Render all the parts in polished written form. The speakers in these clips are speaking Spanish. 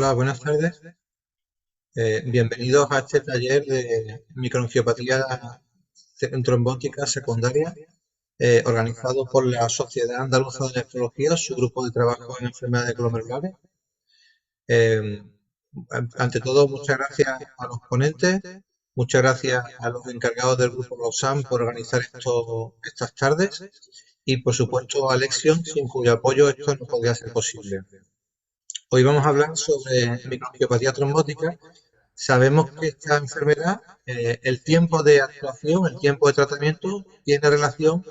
Hola, buenas tardes. Bienvenidos a este taller de microangiopatía trombótica secundaria, organizado por la Sociedad Andaluza de Nefrología, su grupo de trabajo en enfermedades glomerulares. Eh, Ante todo, muchas gracias a los ponentes, muchas gracias a los encargados del grupo LOSAM por organizar estas tardes y, por supuesto, a Alexion, sin cuyo apoyo esto no podría ser posible. Hoy vamos a hablar sobre microangiopatía trombótica. Sabemos que esta enfermedad, el tiempo de actuación, el tiempo de tratamiento, tiene relación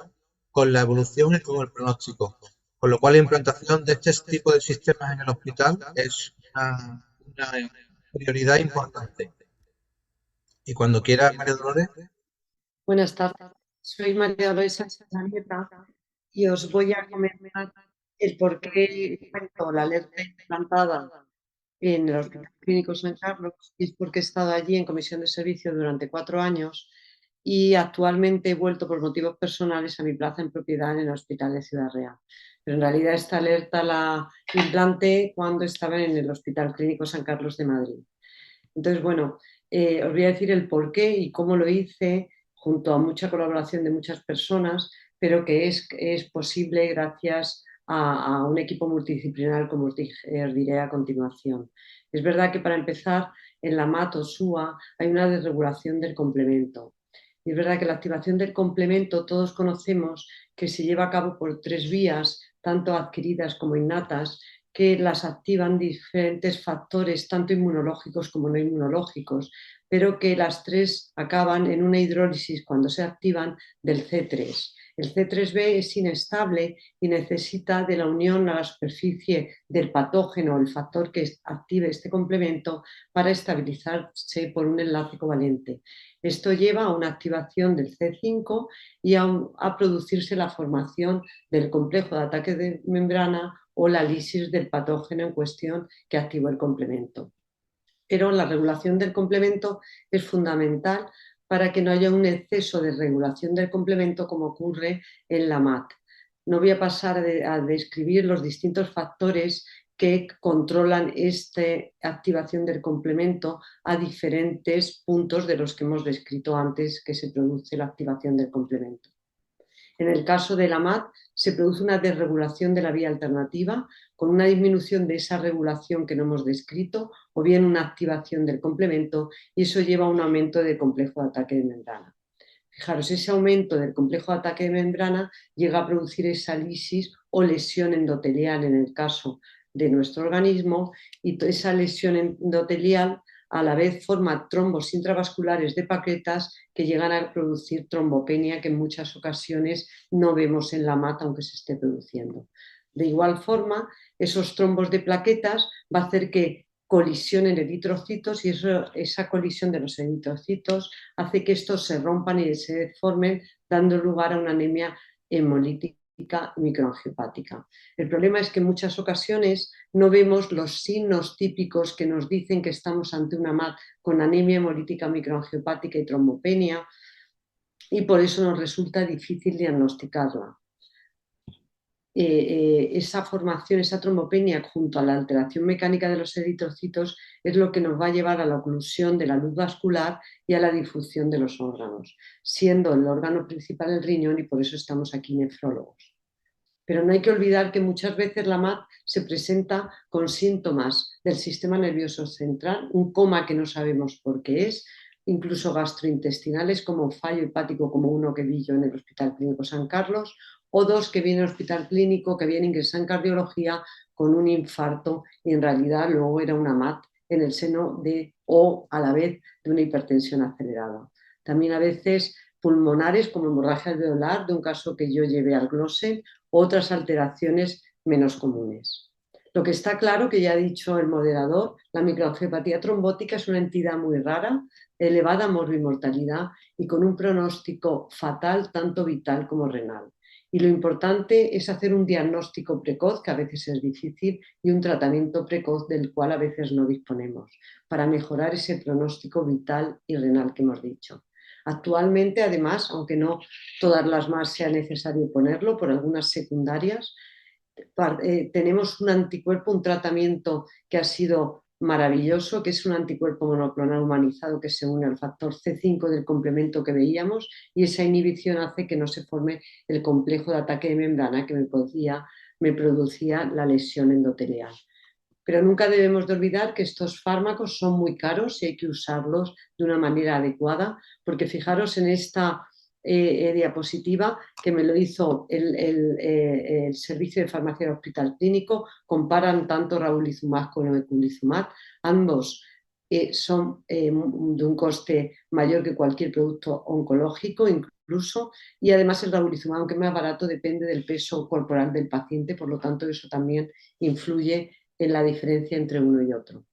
con la evolución y con el pronóstico. Con lo cual, la implantación de este tipo de sistemas en el hospital es una prioridad importante. Y cuando quiera, María Dolores. Buenas tardes, soy María Dolores Sánchez y os voy a comentar el por qué cuento la alerta implantada en el Hospital Clínico San Carlos, y es porque he estado allí en comisión de servicio durante 4 años y actualmente he vuelto por motivos personales a mi plaza en propiedad en el Hospital de Ciudad Real. Pero en realidad esta alerta la implanté cuando estaba en el Hospital Clínico San Carlos de Madrid. Entonces, bueno, os voy a decir el por qué y cómo lo hice junto a mucha colaboración de muchas personas, pero que es posible gracias a un equipo multidisciplinar, como os diré a continuación. Es verdad que para empezar, en la MAT o SUA hay una desregulación del complemento. Y es verdad que la activación del complemento todos conocemos que se lleva a cabo por 3 vías, tanto adquiridas como innatas, que las activan diferentes factores, tanto inmunológicos como no inmunológicos, pero que las tres acaban en una hidrólisis cuando se activan del C3. El C3b es inestable y necesita de la unión a la superficie del patógeno, el factor que active este complemento, para estabilizarse por un enlace covalente. Esto lleva a una activación del C5 y a producirse la formación del complejo de ataque de membrana o la lisis del patógeno en cuestión que activó el complemento. Pero la regulación del complemento es fundamental para que no haya un exceso de regulación del complemento como ocurre en la MAT. No voy a pasar a describir los distintos factores que controlan esta activación del complemento a diferentes puntos de los que hemos descrito antes que se produce la activación del complemento. En el caso de la MAT se produce una desregulación de la vía alternativa con una disminución de esa regulación que no hemos descrito o bien una activación del complemento, y eso lleva a un aumento del complejo de ataque de membrana. Fijaros, ese aumento del complejo de ataque de membrana llega a producir esa lisis o lesión endotelial en el caso de nuestro organismo, y esa lesión endotelial a la vez forma trombos intravasculares de plaquetas que llegan a producir trombopenia, que en muchas ocasiones no vemos en la MAT aunque se esté produciendo. De igual forma, esos trombos de plaquetas va a hacer que colisionen eritrocitos, y esa colisión de los eritrocitos hace que estos se rompan y se deformen, dando lugar a una anemia hemolítica microangiopática. El problema es que en muchas ocasiones no vemos los signos típicos que nos dicen que estamos ante una MAT con anemia hemolítica microangiopática y trombopenia, y por eso nos resulta difícil diagnosticarla. Esa formación, esa trombopenia, junto a la alteración mecánica de los eritrocitos, es lo que nos va a llevar a la oclusión de la luz vascular y a la difusión de los órganos, siendo el órgano principal el riñón, y por eso estamos aquí nefrólogos. Pero no hay que olvidar que muchas veces la MAT se presenta con síntomas del sistema nervioso central, un coma que no sabemos por qué es, incluso gastrointestinales como fallo hepático, como uno que vi yo en el Hospital Clínico San Carlos, o dos que viene al Hospital Clínico, que viene ingresado en cardiología con un infarto y en realidad luego era una MAT en el seno o a la vez de una hipertensión acelerada. También a veces pulmonares como hemorragia alveolar, de un caso que yo llevé al Glossen, u otras alteraciones menos comunes. Lo que está claro, que ya ha dicho el moderador, la microangiopatía trombótica es una entidad muy rara, de elevada morbimortalidad y con un pronóstico fatal, tanto vital como renal. Y lo importante es hacer un diagnóstico precoz, que a veces es difícil, y un tratamiento precoz del cual a veces no disponemos, para mejorar ese pronóstico vital y renal que hemos dicho. Actualmente, además, aunque no todas las más sea necesario ponerlo, por algunas secundarias, tenemos un anticuerpo, un tratamiento que ha sido maravilloso, que es un anticuerpo monoclonal humanizado que se une al factor C5 del complemento que veíamos, y esa inhibición hace que no se forme el complejo de ataque de membrana que me producía la lesión endotelial. Pero nunca debemos de olvidar que estos fármacos son muy caros y hay que usarlos de una manera adecuada, porque fijaros en esta diapositiva que me lo hizo el Servicio de Farmacia del Hospital Clínico, comparan tanto Ravulizumab como Eculizumab, ambos son de un coste mayor que cualquier producto oncológico incluso, y además el Ravulizumab, aunque más barato, depende del peso corporal del paciente, por lo tanto eso también influye en la diferencia entre uno y otro.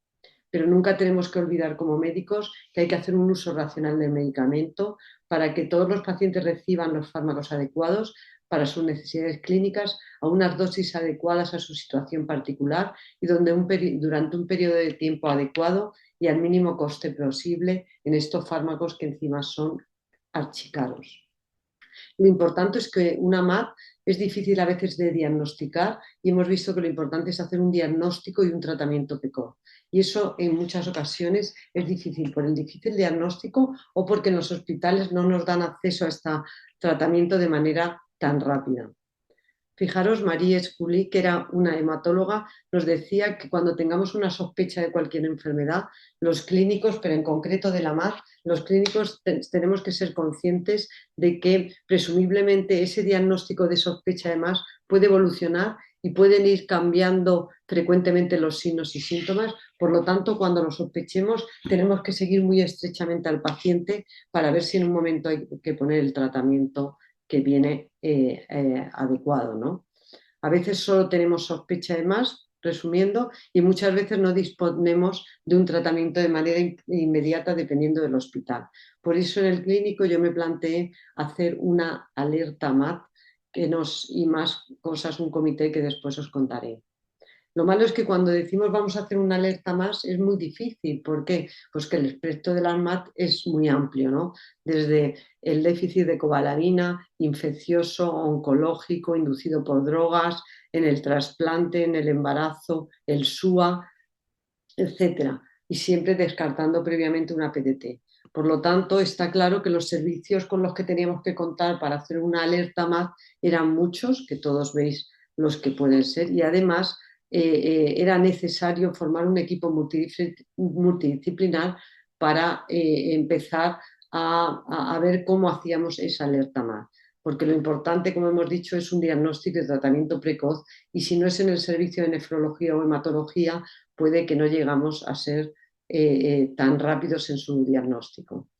Pero nunca tenemos que olvidar como médicos que hay que hacer un uso racional del medicamento para que todos los pacientes reciban los fármacos adecuados para sus necesidades clínicas, a unas dosis adecuadas a su situación particular y durante un periodo de tiempo adecuado y al mínimo coste posible en estos fármacos que encima son archicaros. Lo importante es que una MAT es difícil a veces de diagnosticar y hemos visto que lo importante es hacer un diagnóstico y un tratamiento precoz. Y eso en muchas ocasiones es difícil por el difícil diagnóstico o porque en los hospitales no nos dan acceso a este tratamiento de manera tan rápida. Fijaros, Marie Scully, que era una hematóloga, nos decía que cuando tengamos una sospecha de cualquier enfermedad, los clínicos, pero en concreto de la MAD, los clínicos tenemos que ser conscientes de que presumiblemente ese diagnóstico de sospecha además puede evolucionar y pueden ir cambiando frecuentemente los signos y síntomas. Por lo tanto, cuando lo sospechemos, tenemos que seguir muy estrechamente al paciente para ver si en un momento hay que poner el tratamiento que viene adecuado, ¿no? A veces solo tenemos sospecha de más, resumiendo, y muchas veces no disponemos de un tratamiento de manera inmediata dependiendo del hospital. Por eso en el clínico yo me planteé hacer una alerta MAT y más cosas, un comité que después os contaré. Lo malo es que cuando decimos vamos a hacer una alerta más es muy difícil. ¿Por qué? Pues que el espectro de las MAT es muy amplio, ¿no? Desde el déficit de cobalamina, infeccioso, oncológico, inducido por drogas, en el trasplante, en el embarazo, el SUA, etcétera. Y siempre descartando previamente una PDT. Por lo tanto, está claro que los servicios con los que teníamos que contar para hacer una alerta MAT eran muchos, que todos veis los que pueden ser, y además era necesario formar un equipo multidisciplinar para empezar a ver cómo hacíamos esa alerta MAT. Porque lo importante, como hemos dicho, es un diagnóstico y tratamiento precoz, y si no es en el servicio de nefrología o hematología, puede que no llegamos a ser tan rápidos en su diagnóstico.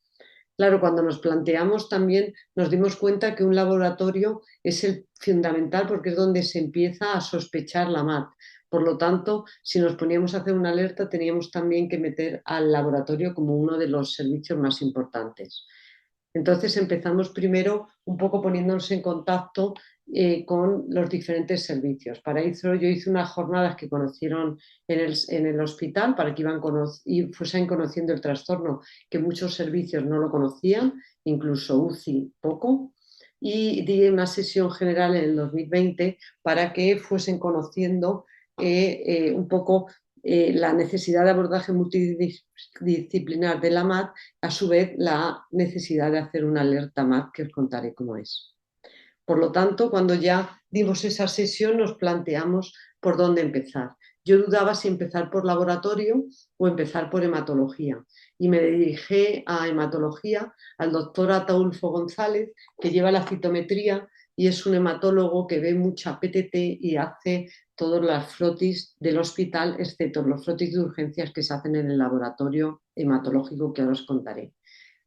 Claro, cuando nos planteamos también nos dimos cuenta que un laboratorio es el fundamental porque es donde se empieza a sospechar la MAT. Por lo tanto, si nos poníamos a hacer una alerta, teníamos también que meter al laboratorio como uno de los servicios más importantes. Entonces empezamos primero un poco poniéndonos en contacto con los diferentes servicios. Para eso yo hice unas jornadas que conocieron en el hospital para que y fuesen conociendo el trastorno, que muchos servicios no lo conocían, incluso UCI poco. Y di una sesión general en el 2020 para que fuesen conociendo un poco la necesidad de abordaje multidisciplinar de la MAT, a su vez la necesidad de hacer una alerta MAT que os contaré cómo es. Por lo tanto, cuando ya dimos esa sesión nos planteamos por dónde empezar. Yo dudaba si empezar por laboratorio o empezar por hematología y me dirigí a hematología al doctor Ataulfo González, que lleva la citometría y es un hematólogo que ve mucha PTT y hace todas las frotis del hospital, excepto los frotis de urgencias que se hacen en el laboratorio hematológico que ahora os contaré.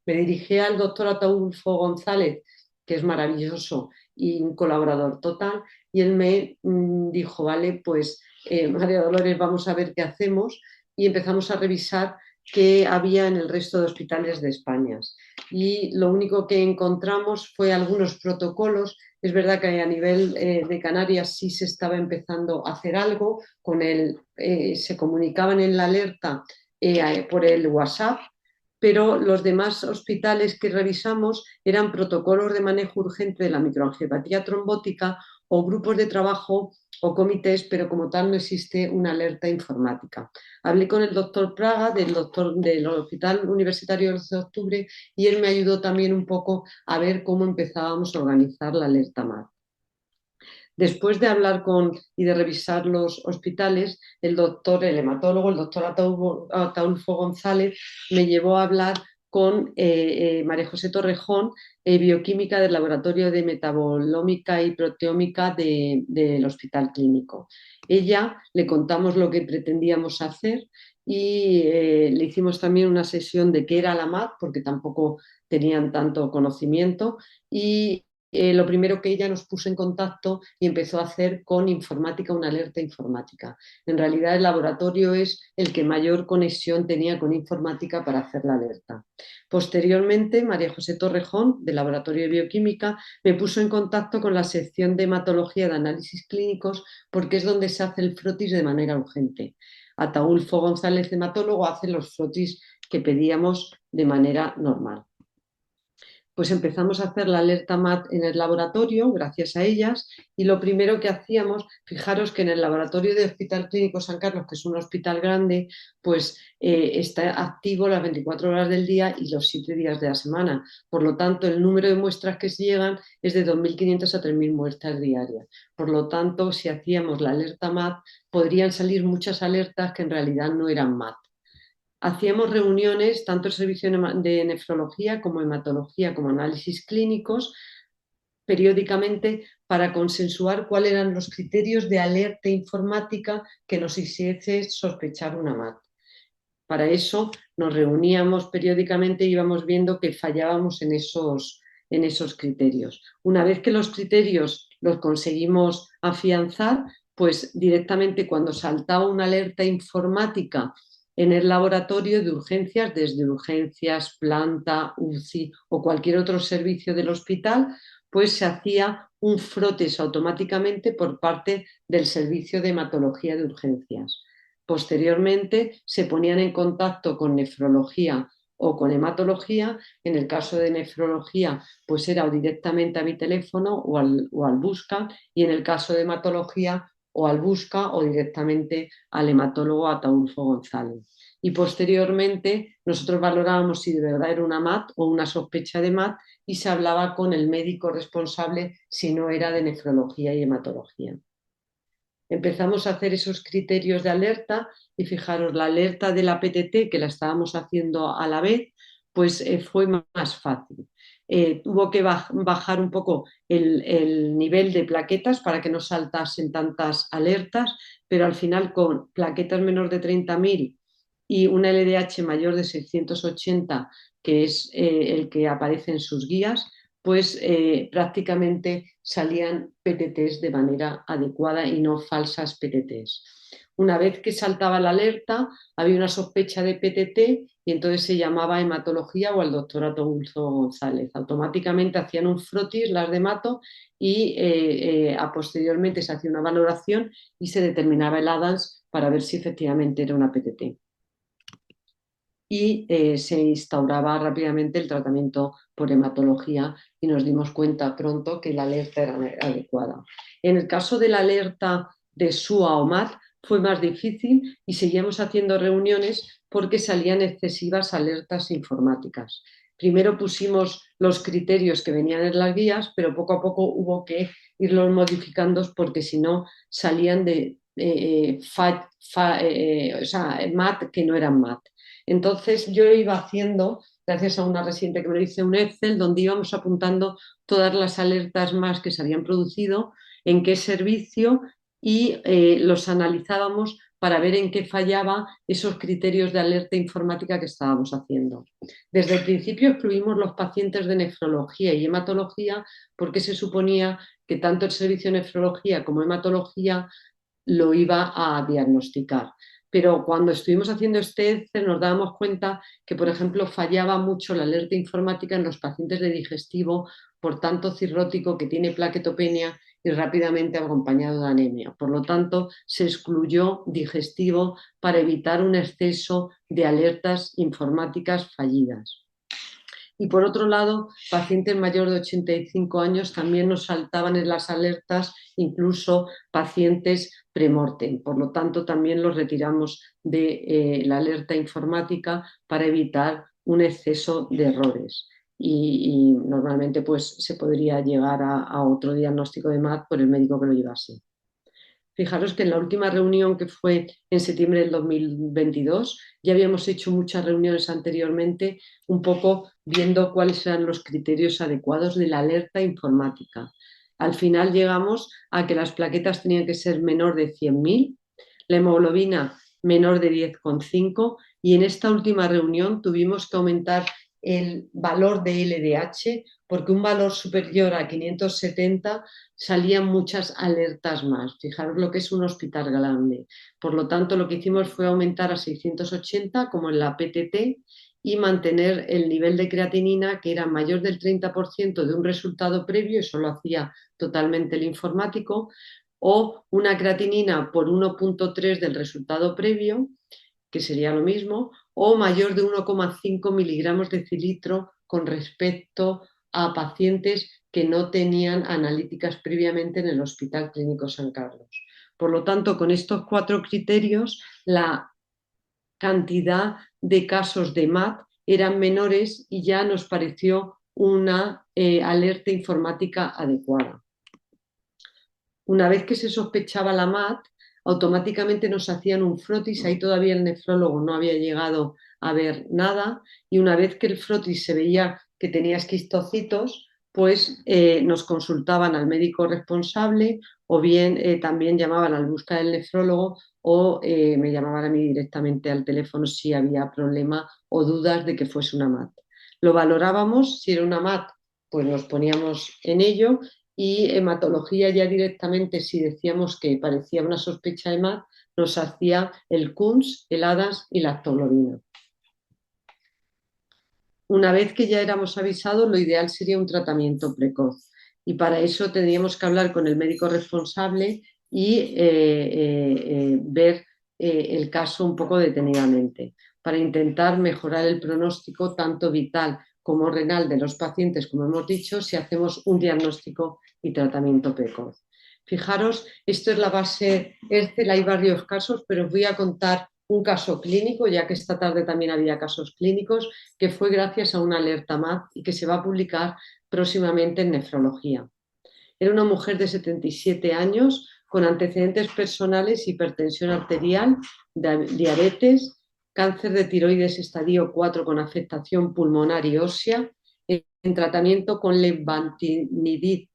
Me dirigí al doctor Ataulfo González, que es maravilloso y un colaborador total, y él me dijo, vale, pues María Dolores, vamos a ver qué hacemos, y empezamos a revisar qué había en el resto de hospitales de España. Y lo único que encontramos fue algunos protocolos. Es verdad que a nivel de Canarias sí se estaba empezando a hacer algo, se comunicaban en la alerta por el WhatsApp, pero los demás hospitales que revisamos eran protocolos de manejo urgente de la microangiopatía trombótica o grupos de trabajo o comités, pero como tal no existe una alerta informática. Hablé con el doctor Praga del Hospital Universitario del 12 de Octubre y él me ayudó también un poco a ver cómo empezábamos a organizar la alerta MAT. Después de hablar y de revisar los hospitales, el hematólogo, el doctor Ataulfo González, me llevó a hablar con María José Torrejón, bioquímica del Laboratorio de Metabolómica y Proteómica del Hospital Clínico. Ella le contamos lo que pretendíamos hacer y le hicimos también una sesión de qué era la MAT, porque tampoco tenían tanto conocimiento, y lo primero que ella nos puso en contacto y empezó a hacer con informática una alerta informática. En realidad el laboratorio es el que mayor conexión tenía con informática para hacer la alerta. Posteriormente, María José Torrejón, del Laboratorio de Bioquímica, me puso en contacto con la sección de hematología de análisis clínicos porque es donde se hace el frotis de manera urgente. Ataulfo González, hematólogo, hace los frotis que pedíamos de manera normal. Pues empezamos a hacer la alerta MAT en el laboratorio, gracias a ellas, y lo primero que hacíamos, fijaros que en el laboratorio de Hospital Clínico San Carlos, que es un hospital grande, pues está activo las 24 horas del día y los 7 días de la semana. Por lo tanto, el número de muestras que se llegan es de 2.500 a 3.000 muestras diarias. Por lo tanto, si hacíamos la alerta MAT, podrían salir muchas alertas que en realidad no eran MAT. Hacíamos reuniones, tanto el servicio de nefrología como hematología, como análisis clínicos, periódicamente para consensuar cuáles eran los criterios de alerta informática que nos hiciese sospechar una MAT. Para eso nos reuníamos periódicamente y íbamos viendo que fallábamos en esos criterios. Una vez que los criterios los conseguimos afianzar, pues directamente cuando saltaba una alerta informática en el laboratorio de urgencias, desde urgencias, planta, UCI o cualquier otro servicio del hospital, pues se hacía un frotes automáticamente por parte del servicio de hematología de urgencias. Posteriormente se ponían en contacto con nefrología o con hematología. En el caso de nefrología, pues era o directamente a mi teléfono o al Busca, y en el caso de hematología o al Busca o directamente al hematólogo Ataulfo González. Y posteriormente nosotros valorábamos si de verdad era una MAT o una sospecha de MAT y se hablaba con el médico responsable si no era de nefrología y hematología. Empezamos a hacer esos criterios de alerta y fijaros, la alerta de la PTT, que la estábamos haciendo a la vez, pues fue más fácil. Tuvo que bajar un poco el nivel de plaquetas para que no saltasen tantas alertas, pero al final con plaquetas menor de 30.000 y un LDH mayor de 680, que es el que aparece en sus guías, pues prácticamente salían PTTs de manera adecuada y no falsas PTTs. Una vez que saltaba la alerta, había una sospecha de PTT y entonces se llamaba hematología o al doctor Ataulfo González. Automáticamente hacían un frotis las de hemato y posteriormente se hacía una valoración y se determinaba el ADANS para ver si efectivamente era una PTT. Y se instauraba rápidamente el tratamiento por hematología y nos dimos cuenta pronto que la alerta era adecuada. En el caso de la alerta de SUA o MAT fue más difícil y seguíamos haciendo reuniones porque salían excesivas alertas informáticas. Primero pusimos los criterios que venían en las guías, pero poco a poco hubo que irlos modificando porque si no salían de MAT que no eran MAT. Entonces yo iba haciendo, gracias a una residente que me hice un Excel, donde íbamos apuntando todas las alertas más que se habían producido, en qué servicio y los analizábamos para ver en qué fallaba esos criterios de alerta informática que estábamos haciendo. Desde el principio excluimos los pacientes de nefrología y hematología porque se suponía que tanto el servicio de nefrología como hematología lo iba a diagnosticar. Pero cuando estuvimos haciendo este Excel nos dábamos cuenta que, por ejemplo, fallaba mucho la alerta informática en los pacientes de digestivo por tanto cirrótico que tiene plaquetopenia y rápidamente acompañado de anemia. Por lo tanto, se excluyó digestivo para evitar un exceso de alertas informáticas fallidas. Y por otro lado, pacientes mayores de 85 años también nos saltaban en las alertas, incluso pacientes premortem. Por lo tanto, también los retiramos de la alerta informática para evitar un exceso de errores. Y normalmente pues, se podría llegar a otro diagnóstico de MAD por el médico que lo llevase. Fijaros que en la última reunión, que fue en septiembre del 2022, ya habíamos hecho muchas reuniones anteriormente, un poco viendo cuáles eran los criterios adecuados de la alerta informática. Al final llegamos a que las plaquetas tenían que ser menor de 100.000, la hemoglobina menor de 10,5, y en esta última reunión tuvimos que aumentar el valor de LDH, porque un valor superior a 570 salían muchas alertas más. Fijaros lo que es un hospital grande. Por lo tanto, lo que hicimos fue aumentar a 680, como en la PTT, y mantener el nivel de creatinina, que era mayor del 30% de un resultado previo, eso lo hacía totalmente el informático, o una creatinina por 1,3 del resultado previo, que sería lo mismo, o mayor de 1,5 miligramos de cilitro con respecto a pacientes que no tenían analíticas previamente en el Hospital Clínico San Carlos. Por lo tanto, con estos 4 criterios, la cantidad de casos de MAT eran menores y ya nos pareció una alerta informática adecuada. Una vez que se sospechaba la MAT, automáticamente nos hacían un frotis, ahí todavía el nefrólogo no había llegado a ver nada, y una vez que el frotis se veía que tenía esquistocitos, pues nos consultaban al médico responsable, o bien también llamaban al busca del nefrólogo, o me llamaban a mí directamente al teléfono si había problema o dudas de que fuese una MAT. Lo valorábamos, si era una MAT, pues nos poníamos en ello, y hematología ya directamente, si decíamos que parecía una sospecha de MAD, nos hacía el KUNS, el ADAS y la lactoglobina. Una vez que ya éramos avisados, lo ideal sería un tratamiento precoz, y para eso tendríamos que hablar con el médico responsable y ver el caso un poco detenidamente, para intentar mejorar el pronóstico tanto vital como renal de los pacientes, como hemos dicho, si hacemos un diagnóstico y tratamiento precoz. Fijaros, esto es la base ERCEL, hay varios casos, pero os voy a contar un caso clínico, ya que esta tarde también había casos clínicos, que fue gracias a una alerta MAD y que se va a publicar próximamente en Nefrología. Era una mujer de 77 años con antecedentes personales, hipertensión arterial, diabetes, cáncer de tiroides estadio 4 con afectación pulmonar y ósea, en tratamiento con lenvatinib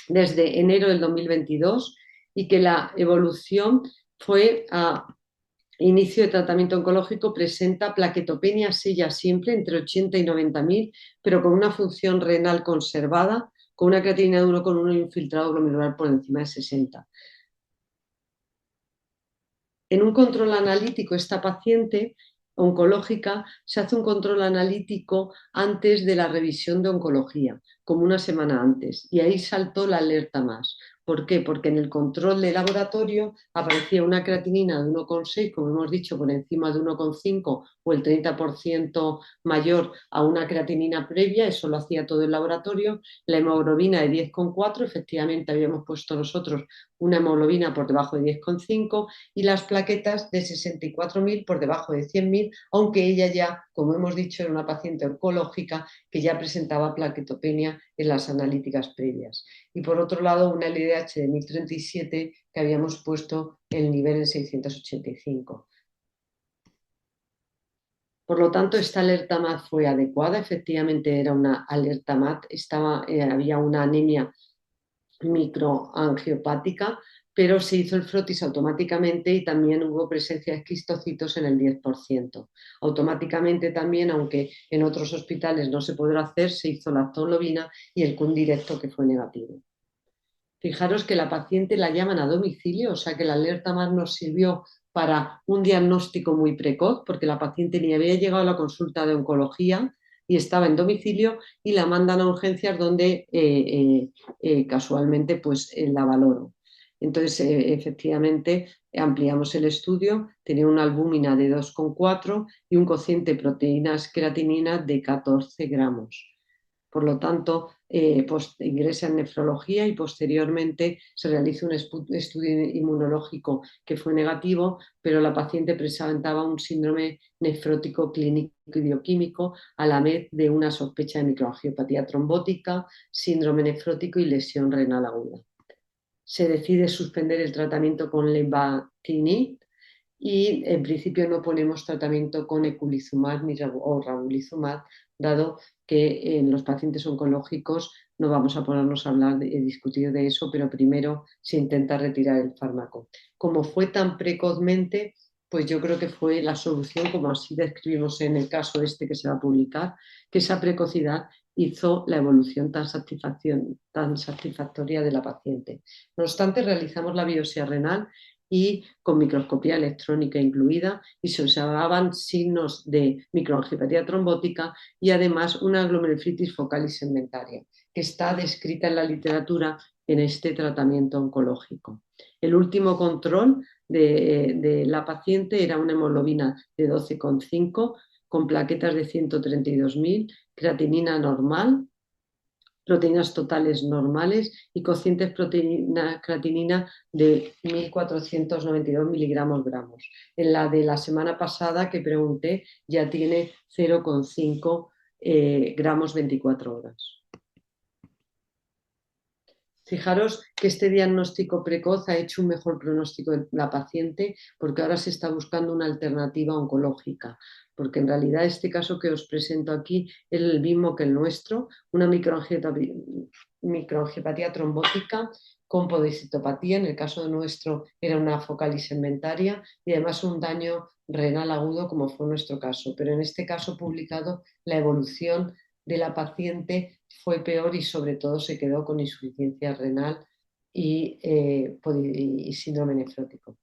desde enero del 2022, y que la evolución fue a inicio de tratamiento oncológico, presenta plaquetopenia sella simple entre 80 y 90.000, pero con una función renal conservada, con una creatinina de 1,1 y un filtrado glomerular por encima de 60. En un control analítico, esta paciente oncológica se hace un control analítico antes de la revisión de oncología, como una semana antes, y ahí saltó la alerta más. ¿Por qué? Porque en el control de laboratorio aparecía una creatinina de 1,6, como hemos dicho, por encima de 1,5 o el 30% mayor a una creatinina previa, eso lo hacía todo el laboratorio. La hemoglobina de 10,4, efectivamente habíamos puesto nosotros una hemoglobina por debajo de 10,5, y las plaquetas de 64.000 por debajo de 100.000, aunque ella ya, como hemos dicho, era una paciente oncológica que ya presentaba plaquetopenia en las analíticas previas. Y por otro lado, una LDH de 1037 que habíamos puesto el nivel en 685. Por lo tanto, esta alerta MAD fue adecuada, efectivamente era una alerta MAD, había una anemia microangiopática, pero se hizo el frotis automáticamente y también hubo presencia de esquistocitos en el 10%. Automáticamente también, aunque en otros hospitales no se podrá hacer, se hizo la lactoglobina y el CUN directo, que fue negativo. Fijaros que la paciente la llaman a domicilio, o sea que la alerta MAD nos sirvió para un diagnóstico muy precoz, porque la paciente ni había llegado a la consulta de oncología y estaba en domicilio, y la mandan a urgencias donde casualmente pues la valoro. Entonces, efectivamente, ampliamos el estudio, tenía una albúmina de 2,4 y un cociente de proteínas creatinina de 14 gramos. Por lo tanto, ingresa en nefrología y posteriormente se realiza un estudio inmunológico que fue negativo, pero la paciente presentaba un síndrome nefrótico clínico y bioquímico a la vez de una sospecha de microangiopatía trombótica, síndrome nefrótico y lesión renal aguda. Se decide suspender el tratamiento con lenvatinib y en principio no ponemos tratamiento con eculizumab o ravulizumab, dado que en los pacientes oncológicos no vamos a ponernos a hablar de discutir de eso, pero primero se intenta retirar el fármaco. Como fue tan precozmente, pues yo creo que fue la solución, como así describimos en el caso este que se va a publicar, que esa precocidad hizo la evolución tan satisfactoria de la paciente. No obstante, realizamos la biopsia renal y con microscopía electrónica incluida y se observaban signos de microangiopatía trombótica y además una glomerulonefritis focal y segmentaria, que está descrita en la literatura en este tratamiento oncológico. El último control de la paciente era una hemoglobina de 12,5 con plaquetas de 132.000, creatinina normal, proteínas totales normales y cocientes proteína creatinina de 1.492 miligramos gramos. En la de la semana pasada que pregunté ya tiene 0,5 gramos 24 horas. Fijaros que este diagnóstico precoz ha hecho un mejor pronóstico de la paciente porque ahora se está buscando una alternativa oncológica, porque en realidad este caso que os presento aquí es el mismo que el nuestro, una microangiopatía trombótica con podocitopatía, en el caso de nuestro era una focal y segmentaria y además un daño renal agudo como fue nuestro caso, pero en este caso publicado la evolución de la paciente fue peor y sobre todo se quedó con insuficiencia renal y síndrome nefrótico.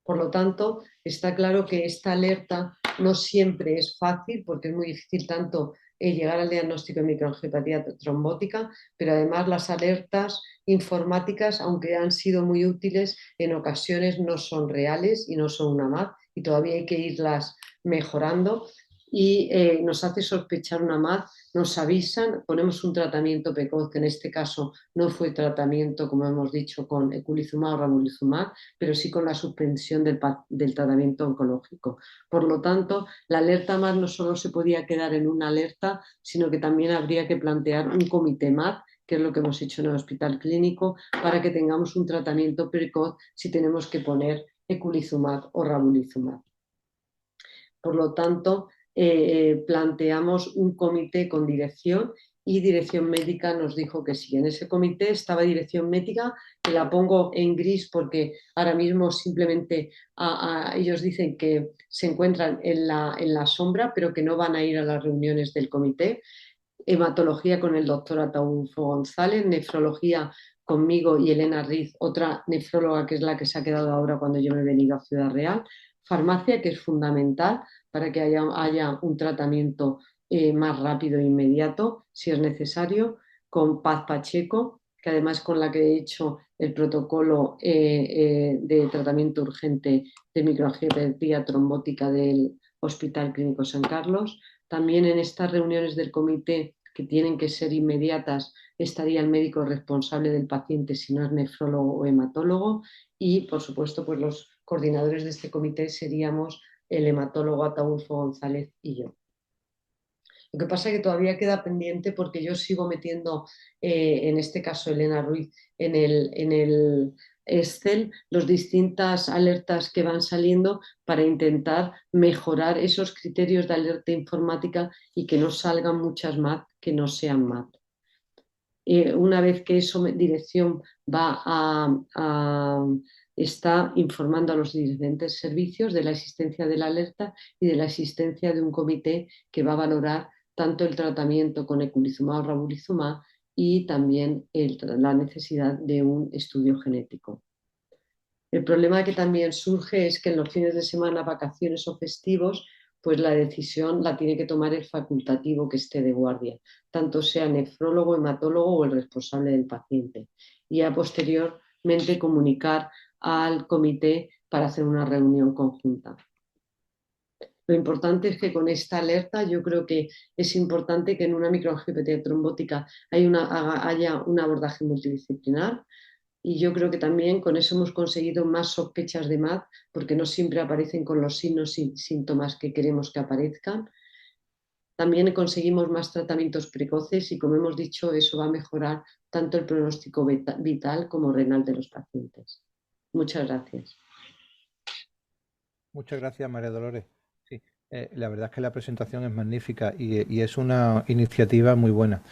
Por lo tanto, está claro que esta alerta no siempre es fácil porque es muy difícil tanto llegar al diagnóstico de microangiopatía trombótica, pero además las alertas informáticas, aunque han sido muy útiles, en ocasiones no son reales y no son una MAD y todavía hay que irlas mejorando y nos hace sospechar una MAD, nos avisan, ponemos un tratamiento precoz, que en este caso no fue tratamiento, como hemos dicho, con eculizumab o ravulizumab, pero sí con la suspensión del tratamiento oncológico. Por lo tanto, la alerta MAD no solo se podía quedar en una alerta, sino que también habría que plantear un comité MAD, que es lo que hemos hecho en el hospital clínico, para que tengamos un tratamiento precoz si tenemos que poner eculizumab o ravulizumab. Por lo tanto, planteamos un comité con dirección y dirección médica nos dijo que sí. En ese comité estaba dirección médica, que la pongo en gris porque ahora mismo simplemente ellos dicen que se encuentran en la sombra, pero que no van a ir a las reuniones del comité. Hematología con el doctor Ataúfo González, nefrología conmigo y Elena Riz, otra nefróloga que es la que se ha quedado ahora cuando yo me he venido a Ciudad Real. Farmacia, que es fundamental para que haya un tratamiento más rápido e inmediato, si es necesario, con Paz Pacheco, que además con la que he hecho el protocolo de tratamiento urgente de microangiopatía trombótica del Hospital Clínico San Carlos. También en estas reuniones del comité, que tienen que ser inmediatas, estaría el médico responsable del paciente si no es nefrólogo o hematólogo y, por supuesto, pues los coordinadores de este comité seríamos el hematólogo Ataúfo González y yo. Lo que pasa es que todavía queda pendiente porque yo sigo metiendo, en este caso Elena Ruiz, en el Excel las distintas alertas que van saliendo para intentar mejorar esos criterios de alerta informática y que no salgan muchas MAD que no sean MAD. Una vez que eso dirección está informando a los diferentes servicios de la existencia de la alerta y de la existencia de un comité que va a valorar tanto el tratamiento con eculizumab o ravulizumab y también la necesidad de un estudio genético. El problema que también surge es que en los fines de semana, vacaciones o festivos, pues la decisión la tiene que tomar el facultativo que esté de guardia, tanto sea nefrólogo, hematólogo o el responsable del paciente. Y a posterior inmediatamente comunicar al comité para hacer una reunión conjunta. Lo importante es que con esta alerta yo creo que es importante que en una microangiopatía trombótica haya un abordaje multidisciplinar y yo creo que también con eso hemos conseguido más sospechas de MAD porque no siempre aparecen con los signos y síntomas que queremos que aparezcan. También conseguimos más tratamientos precoces y como hemos dicho eso va a mejorar tanto el pronóstico vital como renal de los pacientes. Muchas gracias. Muchas gracias, María Dolores. Sí, la verdad es que la presentación es magnífica y es una iniciativa muy buena.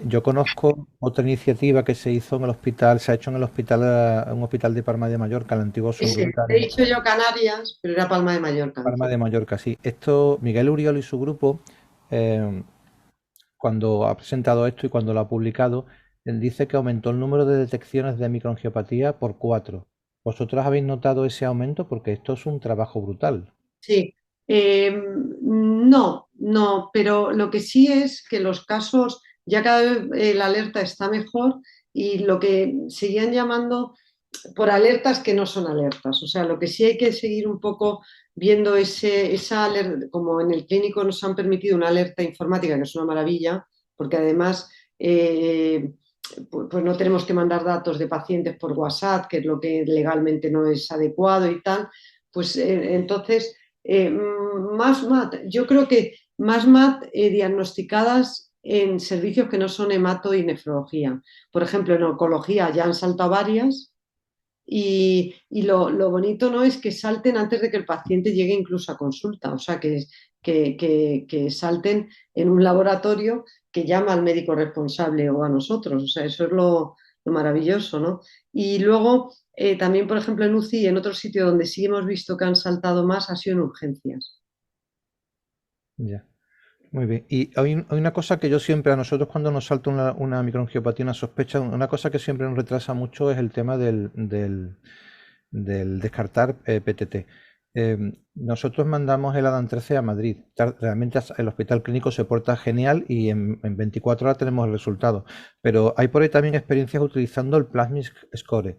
Yo conozco otra iniciativa que se hizo en el hospital, se ha hecho en el hospital, un hospital de Palma de Mallorca, el antiguo Ese, Sunduta he dicho yo Canarias, pero era Palma de Mallorca Palma antes. de Mallorca, sí. Esto, Miguel Uriol y su grupo, eh, cuando ha presentado esto y cuando lo ha publicado, él dice que aumentó el número de detecciones de microangiopatía por 4. ¿Vosotros habéis notado ese aumento? Porque esto es un trabajo brutal. Sí, no, pero lo que sí es que los casos, ya cada vez la alerta está mejor y lo que seguían llamando por alertas que no son alertas. O sea, lo que sí hay que seguir un poco viendo esa alerta, como en el clínico nos han permitido una alerta informática, que es una maravilla, porque además pues no tenemos que mandar datos de pacientes por WhatsApp, que es lo que legalmente no es adecuado y tal, pues entonces más MAT, yo creo que más MAT diagnosticadas en servicios que no son hemato y nefrología. Por ejemplo, en oncología ya han saltado varias y lo bonito no es que salten antes de que el paciente llegue incluso a consulta, o sea, que salten en un laboratorio que llama al médico responsable o a nosotros, o sea, eso es lo maravilloso, ¿no? Y luego, también, por ejemplo, en UCI y en otro sitio donde sí hemos visto que han saltado más ha sido en urgencias. Ya. Muy bien. Y hay una cosa que yo siempre, a nosotros cuando nos salta una microangiopatía, una sospecha, una cosa que siempre nos retrasa mucho es el tema del descartar PTT. Nosotros mandamos el ADAN 13 a Madrid. Realmente el hospital clínico se porta genial y en 24 horas tenemos el resultado. Pero hay por ahí también experiencias utilizando el Plasmid Score.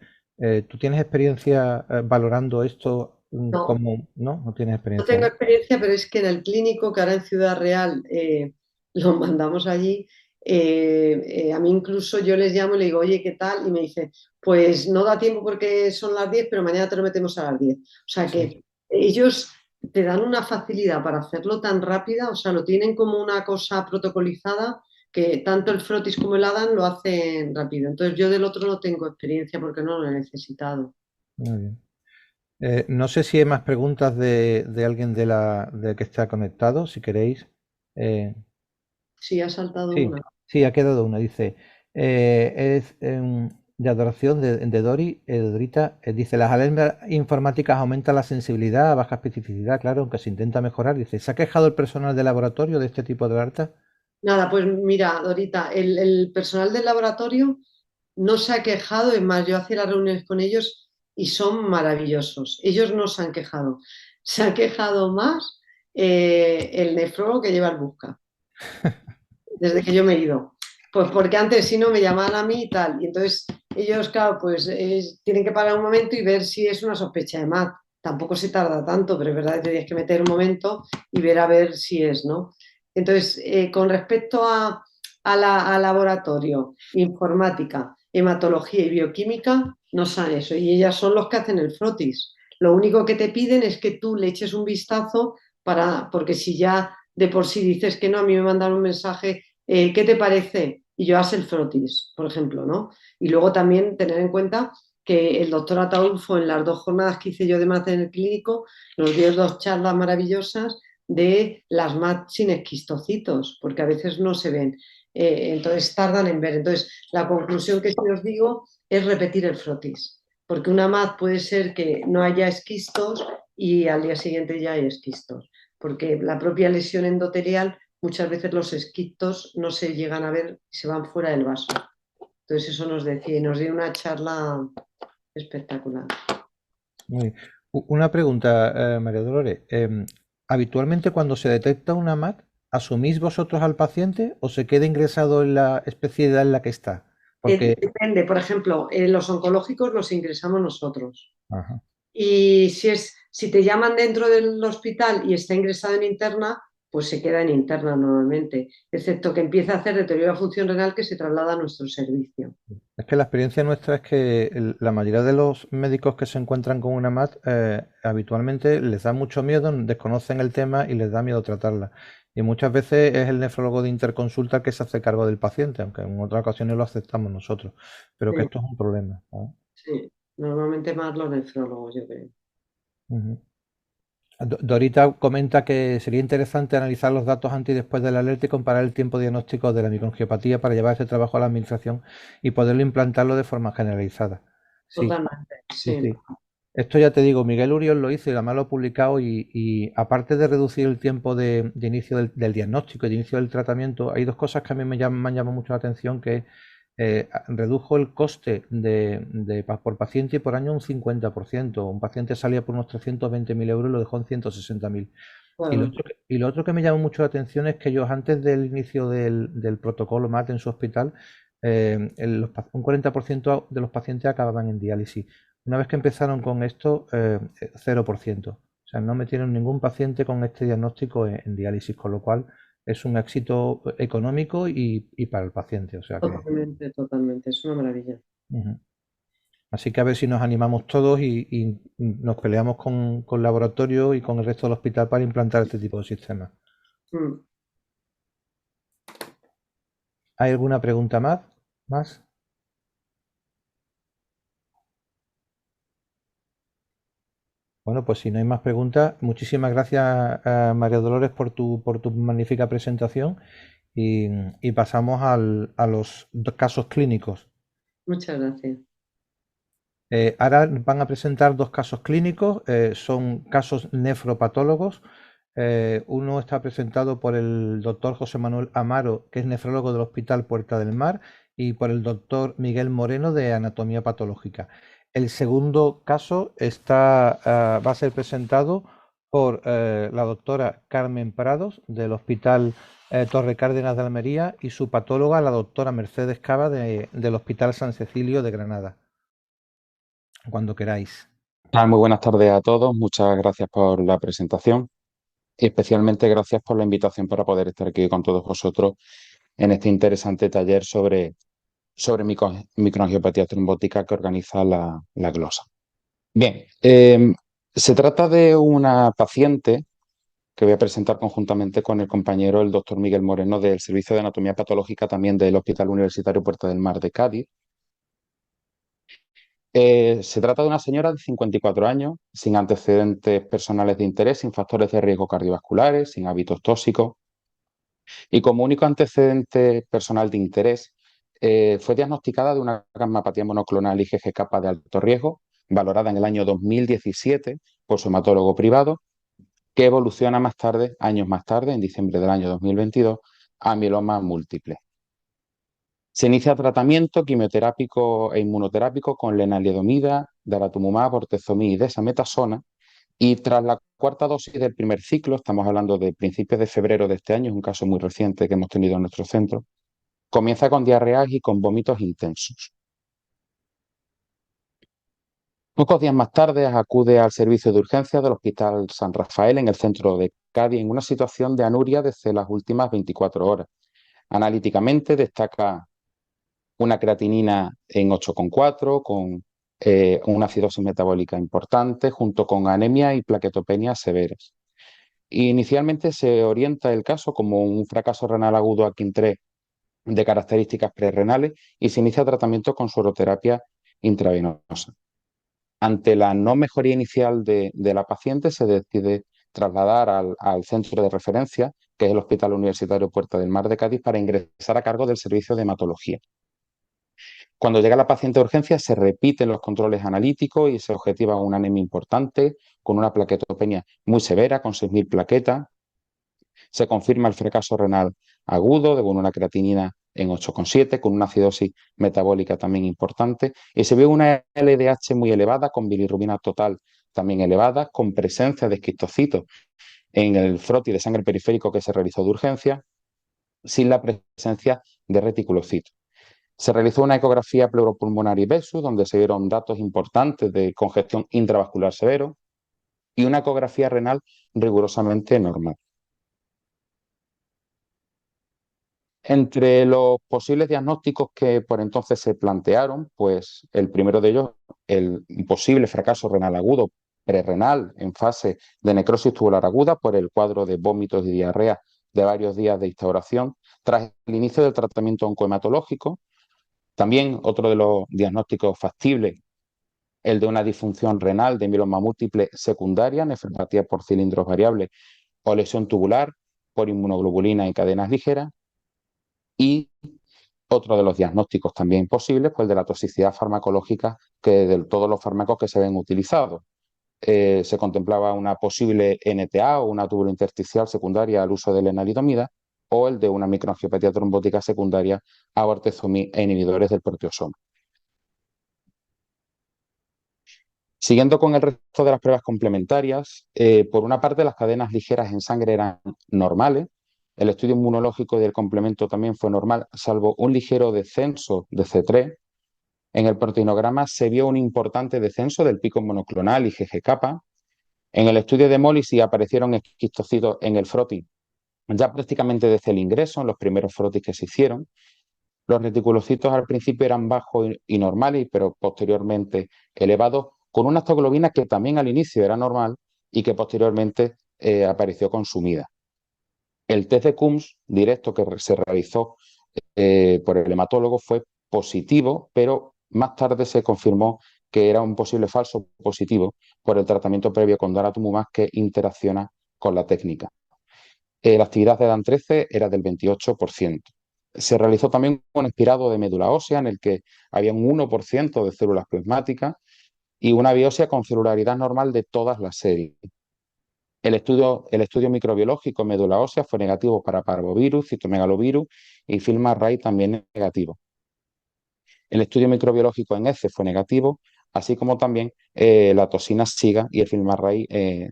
¿Tú tienes experiencia valorando esto No, como... No, no tienes no experiencia, tengo ¿no? experiencia, pero es que en el clínico, que ahora en Ciudad Real lo mandamos allí, a mí incluso yo les llamo y le digo, oye, ¿qué tal? Y me dice, pues no da tiempo porque son las 10 pero mañana te lo metemos a las 10. O sea Sí. que ellos te dan una facilidad para hacerlo tan rápida, o sea, lo tienen como una cosa protocolizada que tanto el Frotis como el Adam lo hacen rápido. Entonces yo del otro no tengo experiencia porque no lo he necesitado. Muy bien. No sé si hay más preguntas de alguien de que está conectado, si queréis. Eh, Sí, ha saltado sí, una. sí, ha quedado una. Dice, es de adoración de Dori, Dorita, dice, las alertas informáticas aumentan la sensibilidad a baja especificidad, claro, aunque se intenta mejorar. Dice, ¿se ha quejado el personal de laboratorio de este tipo de alerta? Nada, pues mira, Dorita, el personal del laboratorio no se ha quejado, es más, yo hacía las reuniones con ellos y son maravillosos. Ellos no se han quejado. Se ha quejado más el nefrólogo que lleva el busca, desde que yo me he ido. Pues porque antes si no me llamaban a mí y tal. Y entonces ellos, claro, pues tienen que parar un momento y ver si es una sospecha de MAT. Tampoco se tarda tanto, pero es verdad que te tienes que meter un momento y ver a ver si es, ¿no? Entonces, con respecto a laboratorio, informática, hematología y bioquímica, no saben eso. Y ellas son los que hacen el frotis. Lo único que te piden es que tú le eches un vistazo porque si ya de por sí dices que no, a mí me mandan un mensaje, ¿qué te parece? Y yo hago el frotis, por ejemplo, ¿no? Y luego también tener en cuenta que el doctor Ataulfo en las 2 jornadas que hice yo de MAT en el clínico nos dio 2 charlas maravillosas de las MAT sin esquistocitos, porque a veces no se ven, entonces tardan en ver. Entonces, la conclusión que sí os digo es repetir el frotis, porque una MAT puede ser que no haya esquistos y al día siguiente ya hay esquistos, porque la propia lesión endotelial, muchas veces los esquistos no se llegan a ver y se van fuera del vaso. Entonces eso nos decía y nos dio una charla espectacular. Muy bien. Una pregunta, María Dolores. Habitualmente cuando se detecta una MAC, ¿asumís vosotros al paciente o se queda ingresado en la especialidad en la que está? Porque, Depende, por ejemplo, los oncológicos los ingresamos nosotros. ajá. Y si te llaman dentro del hospital y está ingresado en interna, pues se queda en interna normalmente, excepto que empieza a hacer deterioro de función renal que se traslada a nuestro servicio. Es que la experiencia nuestra es que la mayoría de los médicos que se encuentran con una MAT habitualmente les da mucho miedo, desconocen el tema y les da miedo tratarla. Y muchas veces es el nefrólogo de interconsulta el que se hace cargo del paciente, aunque en otras ocasiones lo aceptamos nosotros. Pero que Sí, esto es un problema, ¿sabes? sí. Normalmente más los nefrólogos, yo creo. Ujú. Dorita comenta que sería interesante analizar los datos antes y después de la alerta y comparar el tiempo diagnóstico de la microangiopatía para llevar ese trabajo a la administración y poderlo implantarlo de forma generalizada. Sí, Totalmente, sí, sí. sí. Esto ya te digo, Miguel Uriol lo hizo y además lo ha publicado y aparte de reducir el tiempo de inicio del diagnóstico y de inicio del tratamiento, hay dos cosas que a mí me han llamado mucho la atención, que redujo el coste por paciente y por año un 50%. Un paciente salía por unos 320.000 euros y lo dejó en 160.000. Bueno, Y lo otro que me llama mucho la atención es que ellos antes del inicio del protocolo MAT en su hospital, un 40% de los pacientes acababan en diálisis. Una vez que empezaron con esto, 0%. O sea, no metieron ningún paciente con este diagnóstico en diálisis, con lo cual es un éxito económico y para el paciente. O sea que, totalmente, totalmente. Es una maravilla. ujú. Así que a ver si nos animamos todos y nos peleamos con laboratorio y con el resto del hospital para implantar este tipo de sistemas. Mm. ¿Hay alguna pregunta más? ¿Más? Bueno, pues si no hay más preguntas, muchísimas gracias, María Dolores, por tu magnífica presentación y pasamos a los casos clínicos. Muchas gracias. Ahora van a presentar dos casos clínicos, son casos nefropatólogos. Uno está presentado por el doctor José Manuel Amaro, que es nefrólogo del Hospital Puerta del Mar, y por el doctor Miguel Moreno, de anatomía patológica. El segundo caso va a ser presentado por la doctora Carmen Prados, del Hospital Torre Cárdenas de Almería, y su patóloga, la doctora Mercedes Cava, del Hospital San Cecilio de Granada. Cuando queráis. Muy buenas tardes a todos. Muchas gracias por la presentación y especialmente gracias por la invitación para poder estar aquí con todos vosotros en este interesante taller sobre microangiopatía trombótica que organiza la Glosa. Bien, se trata de una paciente que voy a presentar conjuntamente con el compañero, el doctor Miguel Moreno, del Servicio de Anatomía Patológica también del Hospital Universitario Puerta del Mar de Cádiz. Se trata de una señora de 54 años, sin antecedentes personales de interés, sin factores de riesgo cardiovasculares, sin hábitos tóxicos. Y como único antecedente personal de interés, fue diagnosticada de una gammapatía monoclonal IgG kappa de alto riesgo, valorada en el año 2017 por su hematólogo privado, que evoluciona más tarde, años más tarde, en diciembre del año 2022, a mieloma múltiple. Se inicia tratamiento quimioterápico e inmunoterápico con lenalidomida, daratumumab, bortezomib y desametasona, y tras la cuarta dosis del primer ciclo, estamos hablando de principios de febrero de este año, es un caso muy reciente que hemos tenido en nuestro centro, comienza con diarreas y con vómitos intensos. Pocos días más tarde acude al servicio de urgencias del Hospital San Rafael en el centro de Cádiz en una situación de anuria desde las últimas 24 horas. Analíticamente destaca una creatinina en 8,4 con una acidosis metabólica importante junto con anemia y plaquetopenia severas. Inicialmente se orienta el caso como un fracaso renal agudo AKIN3 de características prerrenales y se inicia tratamiento con sueroterapia intravenosa. Ante la no mejoría inicial de la paciente, se decide trasladar al centro de referencia, que es el Hospital Universitario Puerta del Mar de Cádiz, para ingresar a cargo del servicio de hematología. Cuando llega la paciente de urgencia, se repiten los controles analíticos y se objetiva una anemia importante, con una plaquetopenia muy severa, con 6.000 plaquetas. Se confirma el fracaso renal agudo, con una creatinina en 8,7, con una acidosis metabólica también importante, y se ve una LDH muy elevada, con bilirrubina total también elevada, con presencia de esquistocitos en el froti de sangre periférico que se realizó de urgencia, sin la presencia de reticulocitos. Se realizó una ecografía pleuropulmonar y VESU, donde se dieron datos importantes de congestión intravascular severo, y una ecografía renal rigurosamente normal. Entre los posibles diagnósticos que por entonces se plantearon, pues el primero de ellos, el posible fracaso renal agudo prerrenal en fase de necrosis tubular aguda por el cuadro de vómitos y diarrea de varios días de instauración tras el inicio del tratamiento oncohematológico. También otro de los diagnósticos factibles, el de una disfunción renal de mieloma múltiple secundaria, nefropatía por cilindros variables o lesión tubular por inmunoglobulina en cadenas ligeras. Y otro de los diagnósticos también posibles, pues el de la toxicidad farmacológica que de todos los fármacos que se ven utilizados. Se contemplaba una posible NTA o una tubulointersticial secundaria al uso de lenalidomida o el de una microangiopatía trombótica secundaria a bortezomib e inhibidores del proteasoma. Siguiendo con el resto de las pruebas complementarias, por una parte las cadenas ligeras en sangre eran normales, el estudio inmunológico del complemento también fue normal, salvo un ligero descenso de C3. En el proteinograma se vio un importante descenso del pico monoclonal y IgG-kappa. En el estudio de hemólisis aparecieron esquistocitos en el frotis ya prácticamente desde el ingreso, en los primeros frotis que se hicieron. Los reticulocitos al principio eran bajos y normales, pero posteriormente elevados, con una hemoglobina que también al inicio era normal y que posteriormente apareció consumida. El test de Coombs directo que se realizó por el hematólogo fue positivo, pero más tarde se confirmó que era un posible falso positivo por el tratamiento previo con daratumumab que interacciona con la técnica. La actividad de DAN13 era del 28%. Se realizó también un expirado de médula ósea en el que había un 1% de células plasmáticas y una biopsia con celularidad normal de todas las series. El estudio microbiológico en médula ósea fue negativo para parvovirus, citomegalovirus y Film-Array también negativo. El estudio microbiológico en heces fue negativo, así como también la toxina SIGA y el Film-Array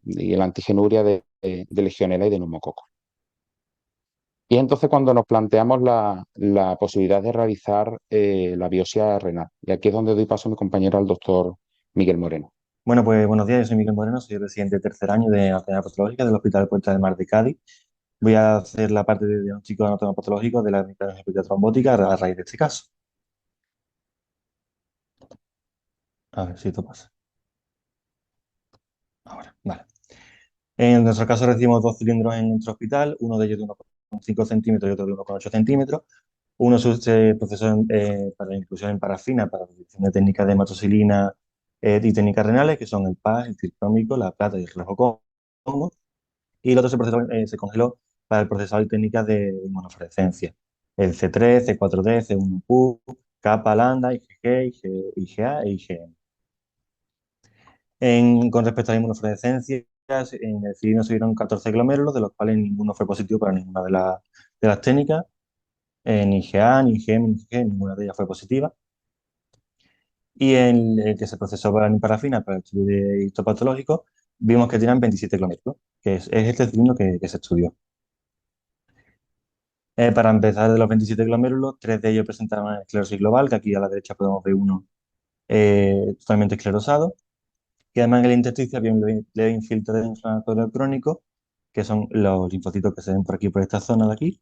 y el antigenuria de Legionella y de neumococo. Y entonces cuando nos planteamos la posibilidad de realizar la biopsia renal. Y aquí es donde doy paso a mi compañero, al doctor Miguel Moreno. Bueno, pues buenos días, yo soy Miguel Moreno, soy residente de tercer año de anatomía patológica del Hospital Puerta del Mar de Cádiz. Voy a hacer la parte de diagnóstico de anatomía patológico de la microangiopatía trombótica a raíz de este caso. A ver si esto pasa. Ahora, vale. En nuestro caso recibimos dos cilindros en nuestro hospital, uno de ellos de 1,5 centímetros y otro de 1,8 centímetros. Uno se procesó para la inclusión en parafina para la detección de técnicas de hematoxilina y técnicas renales, que son el PAS, el triptómico, la plata y el relevo Congo. Y el otro se congeló para el procesado de técnicas de inmunofluorescencia. El C3, C4D, C1Q, kappa, lambda, IgG, IgA e IgM. Con respecto a la inmunofluorescencia, en el cilindro se vieron 14 glomérulos, de los cuales ninguno fue positivo para ninguna de las técnicas. Ni IgA, ni IgM, ni IgG, ninguna de ellas fue positiva. Y en el que se procesó para la parafina, para el estudio de histopatológico, vimos que tenían 27 glomérulos, que es este cilindro que se estudió. Para empezar, de los 27 glomérulos, 3 de ellos presentaban esclerosis global, que aquí a la derecha podemos ver uno totalmente esclerosado. Y además en el intersticio había un leve infiltrado inflamatorio crónico, que son los linfocitos que se ven por aquí, por esta zona de aquí,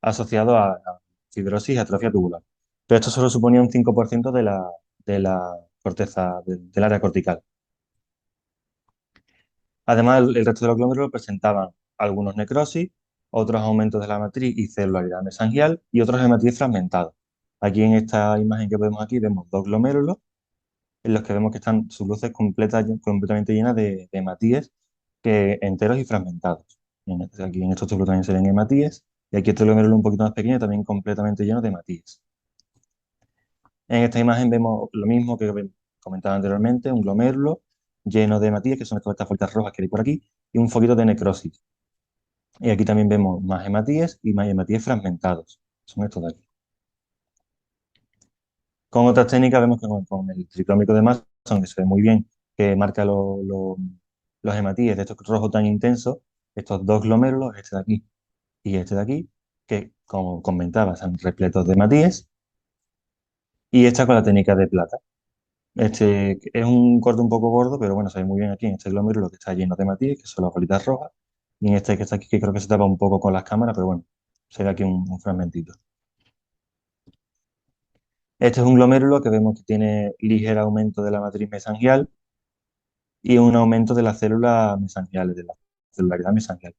asociados a fibrosis y atrofia tubular. Pero esto solo suponía un 5% de la corteza, del área cortical. Además, el resto de los glomérulos presentaban algunos necrosis, otros aumentos de la matriz y celularidad mesangial y otros hematíes fragmentados. Aquí en esta imagen que vemos aquí vemos dos glomérulos en los que vemos que están sus luces completamente llenas de hematíes enteros y fragmentados. Aquí en estos tubos también se ven hematíes y aquí este glomérulo un poquito más pequeño también completamente lleno de hematíes. En esta imagen vemos lo mismo que comentaba anteriormente, un glomérulo lleno de hematíes, que son estas fuerzas rojas que hay por aquí, y un foquito de necrosis. Y aquí también vemos más hematíes y más hematíes fragmentados. Son estos de aquí. Con otras técnicas vemos que con el triclómico de Masson, que se ve muy bien, que marca los hematíes de estos rojos tan intensos, estos dos glomérulos, este de aquí y este de aquí, que como comentaba, están repletos de hematíes Y esta con la técnica de plata. Este es un corte un poco gordo, pero bueno, se ve muy bien aquí en este glomérulo que está lleno de matices, que son las bolitas rojas. Y en este que está aquí, que creo que se tapa un poco con las cámaras, pero bueno, se ve aquí un fragmentito. Este es un glomérulo que vemos que tiene ligero aumento de la matriz mesangial y un aumento de las células mesangiales, de la celularidad mesangial.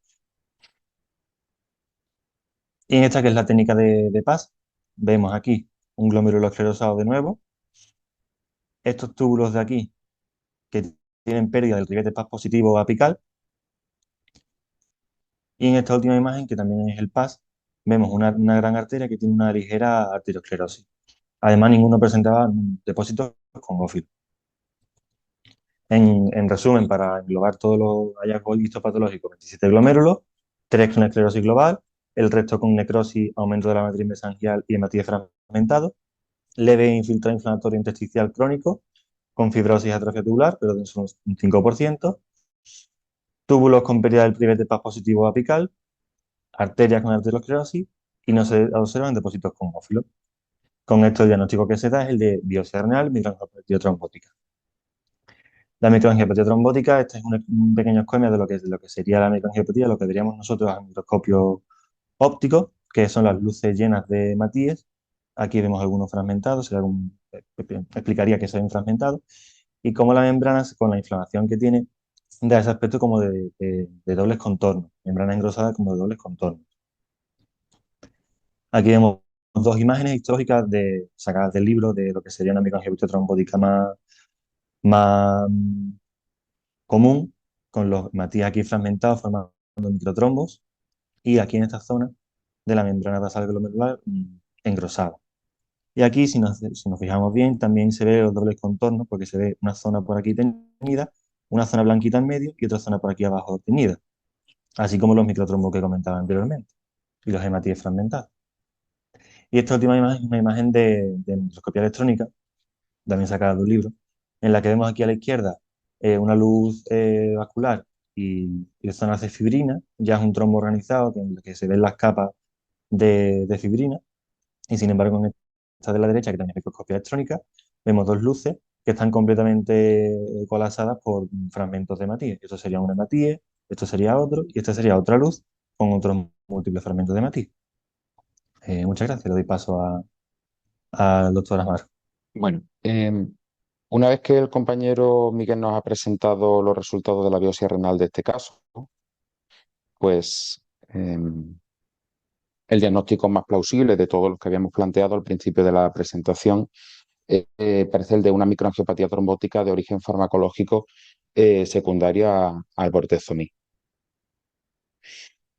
Y en esta que es la técnica de PAS, vemos aquí un glomérulo esclerosado de nuevo. Estos túbulos de aquí que tienen pérdida del ribete PAS positivo apical. Y en esta última imagen, que también es el PAS, vemos una gran arteria que tiene una ligera arteriosclerosis. Además, ninguno presentaba depósitos congófilos. En resumen, para englobar todos los hallazgos histopatológicos, 27 glomérulos, 3 con esclerosis global, el resto con necrosis, aumento de la matriz mesangial y hematíes fragmentado, leve infiltrado inflamatorio intersticial crónico, con fibrosis atrofia tubular, pero de un 5%, túbulos con pérdida del privete PAS positivo apical, arterias con arteriosclerosis y no se observan depósitos congófilos. Con esto el diagnóstico que se da es el de biopsia renal, microangiopatía trombótica. La microangiopatía trombótica, este es un pequeño esquema de lo que sería la microangiopatía, lo que veríamos nosotros al microscopio óptico, que son las luces llenas de hematíes. Aquí vemos algunos fragmentados, explicaría que se ven fragmentados, y cómo la membrana, con la inflamación que tiene, da ese aspecto como de dobles contornos, membrana engrosada como de dobles contornos. Aquí vemos dos imágenes histológicas sacadas del libro de lo que sería una microangiopatía trombótica más común, con los hematíes aquí fragmentados formando microtrombos, y aquí en esta zona de la membrana basal glomerular engrosada. Y aquí, si nos fijamos bien, también se ve los dobles contornos, porque se ve una zona por aquí teñida, una zona blanquita en medio y otra zona por aquí abajo teñida, así como los microtrombos que comentaba anteriormente, y los hematíes fragmentados. Y esta última imagen es una imagen de microscopía electrónica, también sacada de un libro, en la que vemos aquí a la izquierda una luz vascular y zonas de fibrina, ya es un trombo organizado en el que se ven las capas de fibrina, y sin embargo en esta de la derecha, que también es microscopía electrónica, vemos dos luces que están completamente colapsadas por fragmentos de hematíes. Esto sería un hematíe, esto sería otro, y esta sería otra luz con otros múltiples fragmentos de hematíes. Muchas gracias, le doy paso al doctor Amar. Bueno, una vez que el compañero Miguel nos ha presentado los resultados de la biopsia renal de este caso, pues el diagnóstico más plausible de todos los que habíamos planteado al principio de la presentación parece el de una microangiopatía trombótica de origen farmacológico secundaria al bortezomib.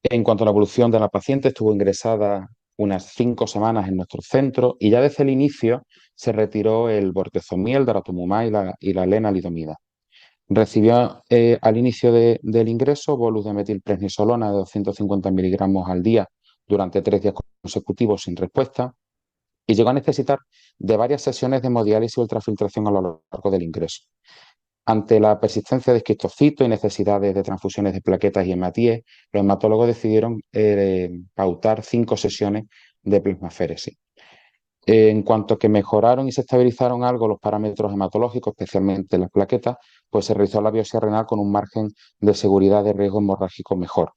En cuanto a la evolución de la paciente, estuvo ingresada unas 5 semanas en nuestro centro y ya desde el inicio se retiró el bortezomib, el daratumumab y la lenalidomida. Recibió al inicio del ingreso bolus de metilprednisolona de 250 miligramos al día durante 3 días consecutivos sin respuesta y llegó a necesitar de varias sesiones de hemodiálisis y ultrafiltración a lo largo del ingreso. Ante la persistencia de esquistocitos y necesidades de transfusiones de plaquetas y hematíes, los hematólogos decidieron pautar 5 sesiones de plasmaféresis. En cuanto que mejoraron y se estabilizaron algo los parámetros hematológicos, especialmente las plaquetas, pues se realizó la biopsia renal con un margen de seguridad de riesgo hemorrágico mejor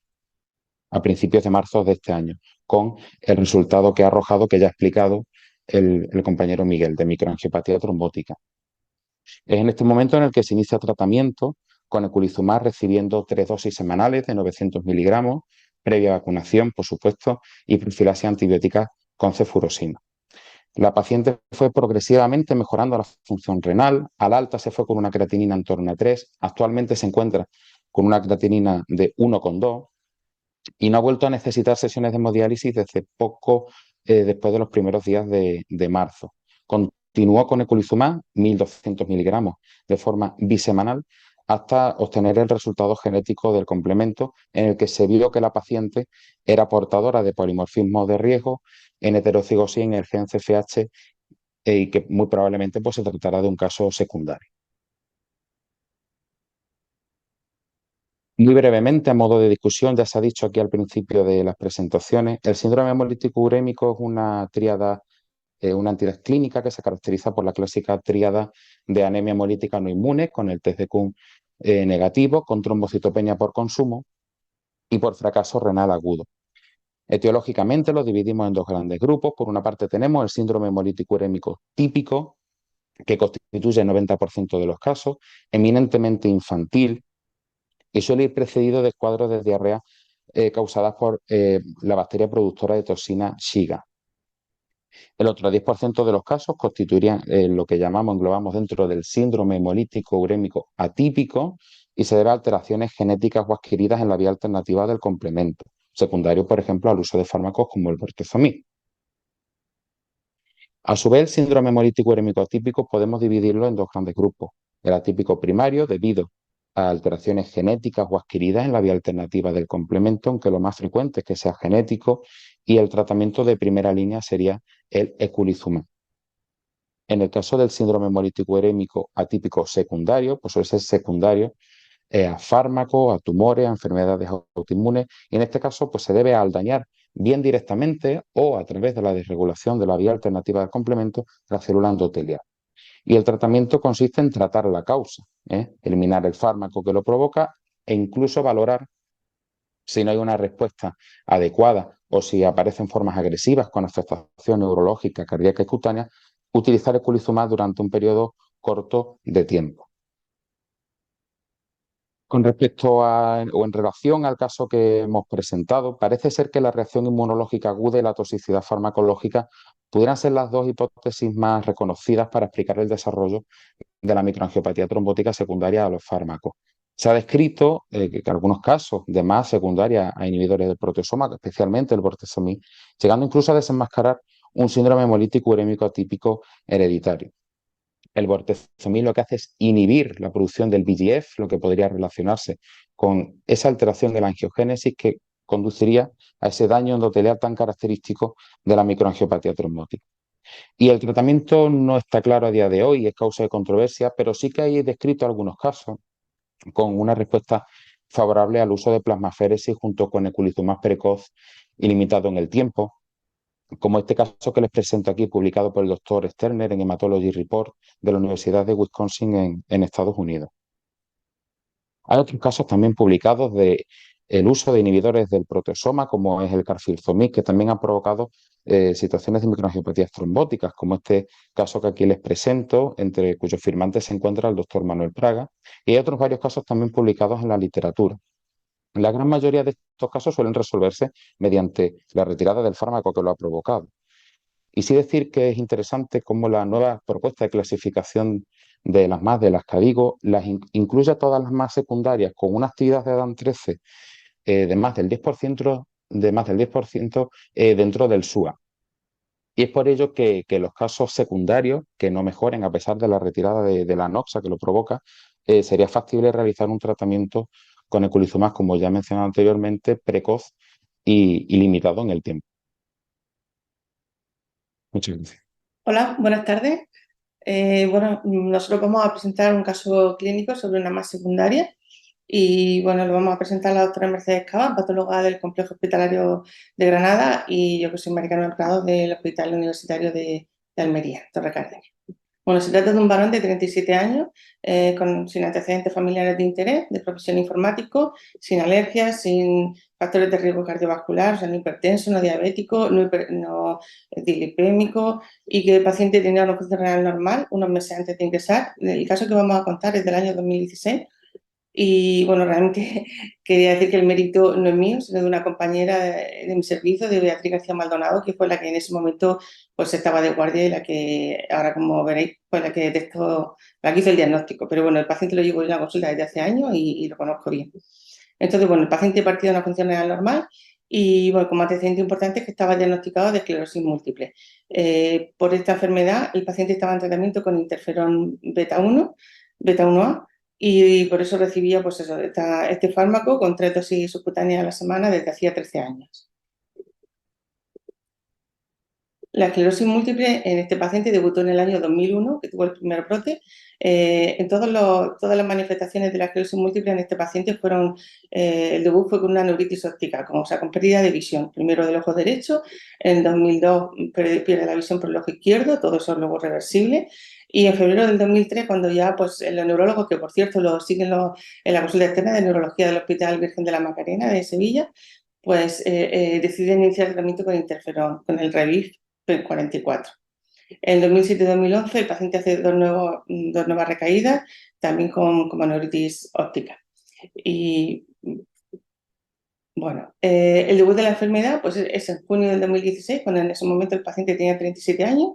a principios de marzo de este año, con el resultado que ha arrojado, que ya ha explicado el compañero Miguel, de microangiopatía trombótica. Es en este momento en el que se inicia tratamiento con eculizumab recibiendo 3 dosis semanales de 900 miligramos, previa vacunación, por supuesto, y profilaxis antibiótica con cefurosina. La paciente fue progresivamente mejorando la función renal, al alta se fue con una creatinina en torno a 3, actualmente se encuentra con una creatinina de 1,2 y no ha vuelto a necesitar sesiones de hemodiálisis desde poco después de los primeros días de marzo. Continuó con eculizumab, 1.200 miligramos, de forma bisemanal, hasta obtener el resultado genético del complemento, en el que se vio que la paciente era portadora de polimorfismo de riesgo en heterocigosis en el gen CFH y que muy probablemente pues, se tratará de un caso secundario. Muy brevemente, a modo de discusión, ya se ha dicho aquí al principio de las presentaciones, el síndrome hemolítico urémico es una tríada una entidad clínica que se caracteriza por la clásica tríada de anemia hemolítica no inmune, con el test de Kuhn negativo, con trombocitopenia por consumo y por fracaso renal agudo. Etiológicamente los dividimos en dos grandes grupos. Por una parte tenemos el síndrome hemolítico urémico típico, que constituye el 90% de los casos, eminentemente infantil y suele ir precedido de cuadros de diarrea causadas por la bacteria productora de toxina Shiga. El otro 10% de los casos constituirían lo que englobamos dentro del síndrome hemolítico urémico atípico y se debe a alteraciones genéticas o adquiridas en la vía alternativa del complemento, secundario, por ejemplo, al uso de fármacos como el bortezomib. A su vez, el síndrome hemolítico urémico atípico podemos dividirlo en dos grandes grupos. El atípico primario, debido a alteraciones genéticas o adquiridas en la vía alternativa del complemento, aunque lo más frecuente es que sea genético, y el tratamiento de primera línea sería el eculizumab. En el caso del síndrome hemolítico urémico atípico secundario, pues suele ser secundario a fármacos, a tumores, a enfermedades autoinmunes, y en este caso pues se debe al dañar bien directamente o a través de la desregulación de la vía alternativa del complemento la célula endotelial. Y el tratamiento consiste en tratar la causa, eliminar el fármaco que lo provoca e incluso valorar si no hay una respuesta adecuada o si aparecen formas agresivas con afectación neurológica, cardíaca y cutánea, utilizar eculizumab durante un periodo corto de tiempo. Con respecto a, o en relación al caso que hemos presentado, parece ser que la reacción inmunológica aguda y la toxicidad farmacológica pudieran ser las dos hipótesis más reconocidas para explicar el desarrollo de la microangiopatía trombótica secundaria a los fármacos. Se ha descrito que algunos casos de más secundaria a inhibidores del proteasoma, especialmente el bortezomib, llegando incluso a desenmascarar un síndrome hemolítico urémico atípico hereditario. El bortezomib lo que hace es inhibir la producción del VEGF, lo que podría relacionarse con esa alteración de la angiogénesis que conduciría a ese daño endotelial tan característico de la microangiopatía trombótica. Y el tratamiento no está claro a día de hoy, es causa de controversia, pero sí que hay descrito algunos casos con una respuesta favorable al uso de plasmaféresis junto con eculizumab precoz y limitado en el tiempo, como este caso que les presento aquí, publicado por el doctor Sterner en Hematology Report de la Universidad de Wisconsin en Estados Unidos. Hay otros casos también publicados de el uso de inhibidores del proteasoma, como es el carfilzomib, que también han provocado situaciones de microangiopatías trombóticas, como este caso que aquí les presento, entre cuyos firmantes se encuentra el doctor Manuel Praga, y hay otros varios casos también publicados en la literatura. La gran mayoría de estos casos suelen resolverse mediante la retirada del fármaco que lo ha provocado. Y sí decir que es interesante cómo la nueva propuesta de clasificación de las MAS, de las CADIGO, las incluye a todas las MAS secundarias con una actividad de ADAM13 de más del 10%, dentro del SUA. Y es por ello que los casos secundarios que no mejoren a pesar de la retirada de la noxa que lo provoca, sería factible realizar un tratamiento con eculizumab, como ya he mencionado anteriormente, precoz y limitado en el tiempo. Muchas gracias. Hola, buenas tardes. Bueno, nosotros vamos a presentar un caso clínico sobre una MAS secundaria y bueno, lo vamos a presentar a la doctora Mercedes Cava, patóloga del Complejo Hospitalario de Granada, y yo que soy Maricarmen Mercado del Hospital Universitario de Almería, Torre Cárdenas. Bueno, se trata de un varón de 37 años sin antecedentes familiares de interés, de profesión informático, sin alergias, sin factores de riesgo cardiovascular, o sea, no hipertenso, no diabético, no dislipémico, y que el paciente tenía una función renal normal unos meses antes de ingresar. El caso que vamos a contar es del año 2016. Y bueno, realmente quería decir que el mérito no es mío, sino de una compañera de mi servicio, de Beatriz García Maldonado, que fue la que en ese momento pues estaba de guardia y la que ahora, como veréis, fue la que detectó, la que hizo el diagnóstico. Pero bueno, el paciente lo llevo en la consulta desde hace años y lo conozco bien. Entonces, bueno, el paciente partía de una función renal normal y bueno, como antecedente importante es que estaba diagnosticado de esclerosis múltiple. Por esta enfermedad, el paciente estaba en tratamiento con interferón beta-1A, y por eso recibía pues eso, este fármaco con 3 dosis subcutáneas a la semana desde hacía 13 años. La esclerosis múltiple en este paciente debutó en el año 2001, que tuvo el primer brote, En todas las manifestaciones de la esclerosis múltiple en este paciente fueron, el debut fue con una neuritis óptica, o sea, con pérdida de visión, primero del ojo derecho, en 2002 pierde la visión por el ojo izquierdo, todo eso es luego reversible, y en febrero del 2003, cuando ya pues los neurólogos, que por cierto lo siguen en la consulta externa de neurología del Hospital Virgen de la Macarena de Sevilla, pues deciden iniciar el tratamiento con interferón, con el Revif 44. En 2007-2011 el paciente hace dos nuevas recaídas, también con neuritis óptica. Y bueno, el debut de la enfermedad pues es en junio del 2016, cuando en ese momento el paciente tenía 37 años.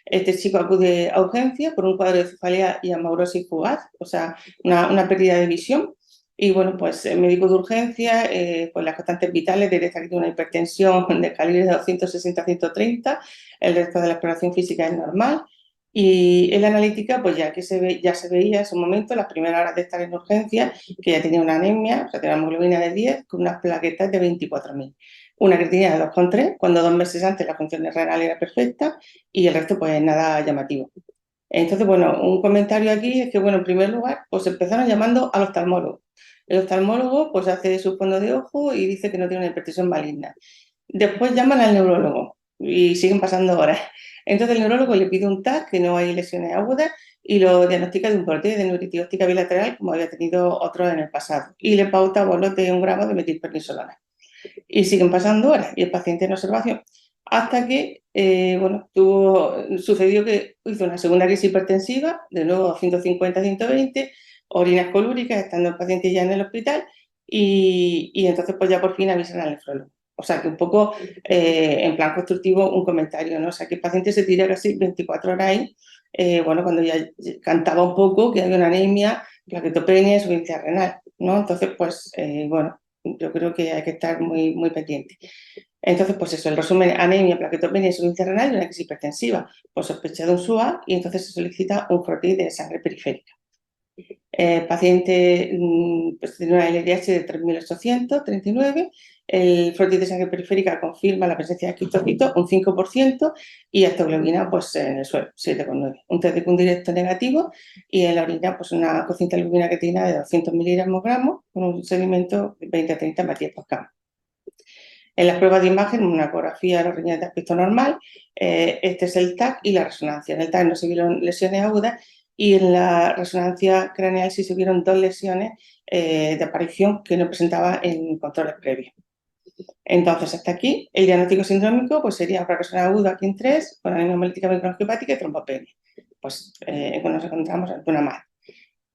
Este chico acude a urgencia por un cuadro de cefalea y amaurosis fugaz, o sea, una pérdida de visión. Y bueno, pues el médico de urgencia, pues las constantes vitales detecta que tiene una hipertensión de calibre de 260 a 130, el resto de la exploración física es normal. Y en la analítica, pues ya se veía en ese momento, las primeras horas de estar en urgencia, que ya tenía una anemia, o sea, tenía una hemoglobina de 10 con unas plaquetas de 24.000. Una creatinina de 2,3, cuando 2 meses antes la función renal era perfecta y el resto pues nada llamativo. Entonces, bueno, un comentario aquí es que, bueno, en primer lugar, pues empezaron llamando al oftalmólogo. El oftalmólogo pues hace su fondo de ojo y dice que no tiene una hipertensión maligna. Después llaman al neurólogo y siguen pasando horas. Entonces el neurólogo le pide un TAC, que no hay lesiones agudas, y lo diagnostica de un brote de neuritis óptica bilateral, como había tenido otros en el pasado, y le pauta bolos de 1 gramo de metilprednisolona. Y siguen pasando horas y el paciente en observación. Hasta que, bueno, sucedió que hizo una segunda crisis hipertensiva, de nuevo 150-120, orinas colúricas, estando el paciente ya en el hospital, y entonces pues ya por fin avisan al nefrólogo. O sea que un poco en plan constructivo un comentario, ¿no? O sea que el paciente se tira casi 24 horas ahí, bueno, cuando ya cantaba un poco que había una anemia, plaquetopenia, insuficiencia renal, ¿no? Entonces, pues, bueno, yo creo que hay que estar muy, muy pendiente. Entonces, pues eso, el resumen, anemia, plaquetopenia, insuficiencia renal y una crisis hipertensiva, pues sospecha de un SUA y entonces se solicita un frotis de sangre periférica. El paciente pues, tiene una LDH de 3.839, el frotis de sangre periférica confirma la presencia de quistocitos, un 5%, y hemoglobina pues, en el suelo, 7,9. Un test de Kuhn directo negativo y en la orina pues, una cociente de albumina creatinina de 200 miligramos con un sedimento de 20 a 30 MPa. En las pruebas de imagen, una ecografía de los riñones de aspecto normal, este es el TAC y la resonancia. En el TAC no se vieron lesiones agudas y en la resonancia craneal sí se vieron 2 lesiones de aparición que no presentaba en controles previos. Entonces, hasta aquí, el diagnóstico sindrómico pues sería una resonancia aguda aquí en 3, con anemia hemolítica microangiopática y trombopenia. Pues nos encontramos ante una más.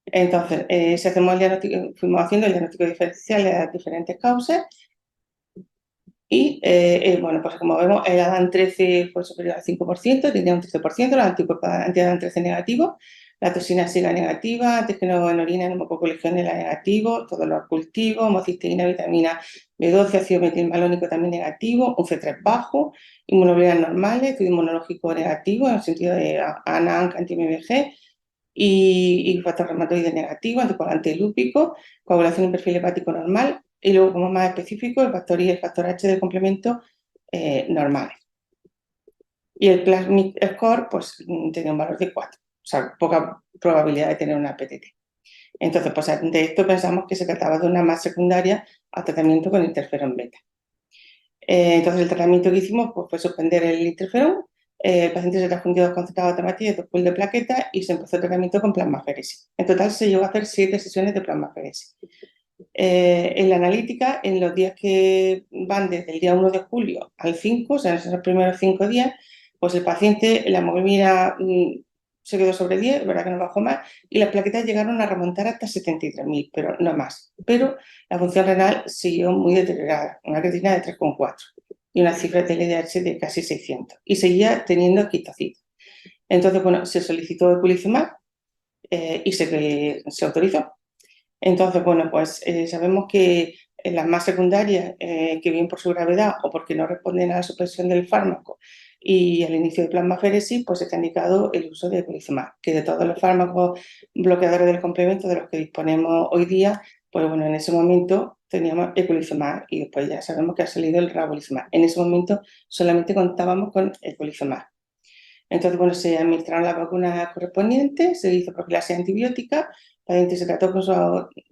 Entonces, si hacemos el diagnóstico, fuimos haciendo el diagnóstico diferencial de las diferentes causas. Y bueno, pues como vemos, el ADAN13 fue superior al 5%, tenía un 13%, los anticuerpos anti-ADAN13 negativos, la toxina SIGA negativa, antígeno en orina, neumococo legionela negativo, todos los cultivos, homocisteína, vitamina B12, ácido metilmalónico también negativo, un C3 bajo, inmunoglobulinas normales, estudio inmunológico negativo, en el sentido de ANA, anti-MBG, y factor reumatoide negativo, anticoagulante lúpico, coagulación en perfil hepático normal, y luego, como más específico, el factor I y el factor H del complemento normales. Y el Plasmic Score, pues, tenía un valor de 4, o sea, poca probabilidad de tener una PTT. Entonces, pues, de esto pensamos que se trataba de una más secundaria al tratamiento con interferón beta. Entonces, el tratamiento que hicimos pues, fue suspender el interferón, el paciente se transfundió 2 concentrados de hematite, 2 pools de plaquetas y se empezó el tratamiento con plasmaferesis. En total se llegó a hacer 7 sesiones de plasmaferesis. En la analítica, en los días que van desde el día 1 de julio al 5, o sea, en esos primeros 5 días, pues el paciente, la hemoglobina se quedó sobre 10, verdad que no bajó más, y las plaquetas llegaron a remontar hasta 73.000, pero no más. Pero la función renal siguió muy deteriorada, una creatinina de 3,4 y una cifra de LDH de casi 600, y seguía teniendo quistocitos. Entonces, bueno, se solicitó eculizumab y se autorizó. Entonces, bueno, pues sabemos que en las más secundarias, que bien por su gravedad o porque no responden a la supresión del fármaco y al inicio de plasmaferesis, pues está indicado el uso de eculizumab, que de todos los fármacos bloqueadores del complemento de los que disponemos hoy día, pues bueno, en ese momento teníamos eculizumab y después ya sabemos que ha salido el ravulizumab. En ese momento solamente contábamos con eculizumab. Entonces, bueno, se administraron las vacunas correspondientes, se hizo profilaxis antibiótica, la paciente se trató con su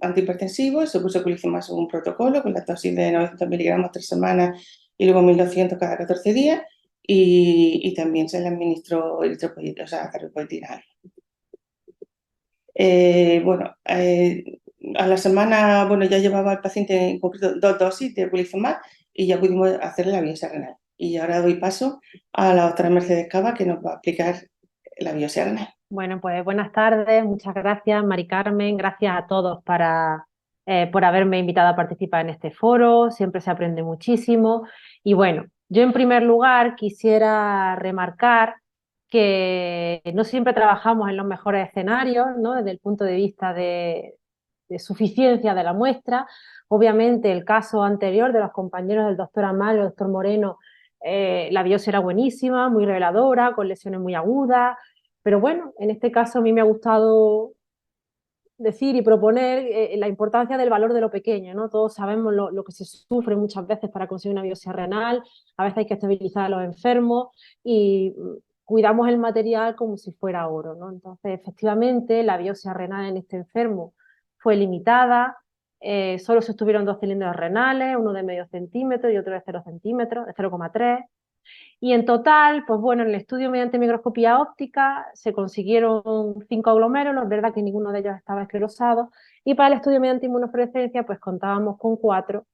antihipertensivo, se puso eculizumab según un protocolo, con la dosis de 900 miligramos 3 semanas y luego 1200 cada 14 días, y también se le administró eritropoyetina, o sea, carbopoyetina. A la semana, bueno, ya llevaba el paciente en concreto 2 dosis de eculizumab y ya pudimos hacerle la biopsia renal. Y ahora doy paso a la doctora Mercedes Cava, que nos va a explicar la biopsia renal. Bueno, pues buenas tardes, muchas gracias, Mari Carmen, gracias a todos por haberme invitado a participar en este foro, siempre se aprende muchísimo. Y bueno, yo en primer lugar quisiera remarcar que no siempre trabajamos en los mejores escenarios, ¿no? Desde el punto de vista de suficiencia de la muestra. Obviamente el caso anterior de los compañeros del doctor Amal y el doctor Moreno, la biopsia era buenísima, muy reveladora, con lesiones muy agudas, pero bueno, en este caso a mí me ha gustado decir y proponer la importancia del valor de lo pequeño, ¿no? Todos sabemos lo que se sufre muchas veces para conseguir una biopsia renal, a veces hay que estabilizar a los enfermos y cuidamos el material como si fuera oro, ¿no? Entonces, efectivamente, la biopsia renal en este enfermo fue limitada, solo se obtuvieron 2 cilindros renales, uno de medio centímetro y otro de 0 centímetros, de 0,3. Y en total, pues bueno, en el estudio mediante microscopía óptica se consiguieron 5 aglomérulos, es verdad que ninguno de ellos estaba esclerosado, y para el estudio mediante inmunofluorescencia pues contábamos con 4,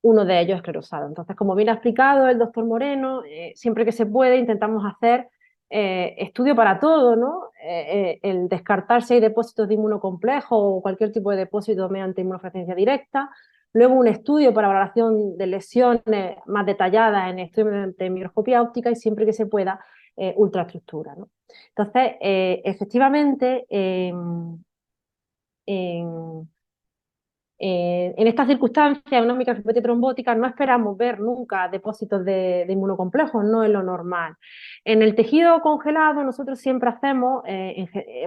uno de ellos esclerosado. Entonces, como bien ha explicado el doctor Moreno, siempre que se puede intentamos hacer estudio para todo, ¿no? El descartar si hay depósitos de inmunocomplejo o cualquier tipo de depósito mediante inmunofluorescencia directa. Luego un estudio para valoración de lesiones más detalladas en estudio de microscopía óptica y siempre que se pueda ultraestructura, ¿no? Entonces, efectivamente, en estas circunstancias, en una microangiopatía trombótica, no esperamos ver nunca depósitos de inmunocomplejos, no es lo normal. En el tejido congelado nosotros siempre hacemos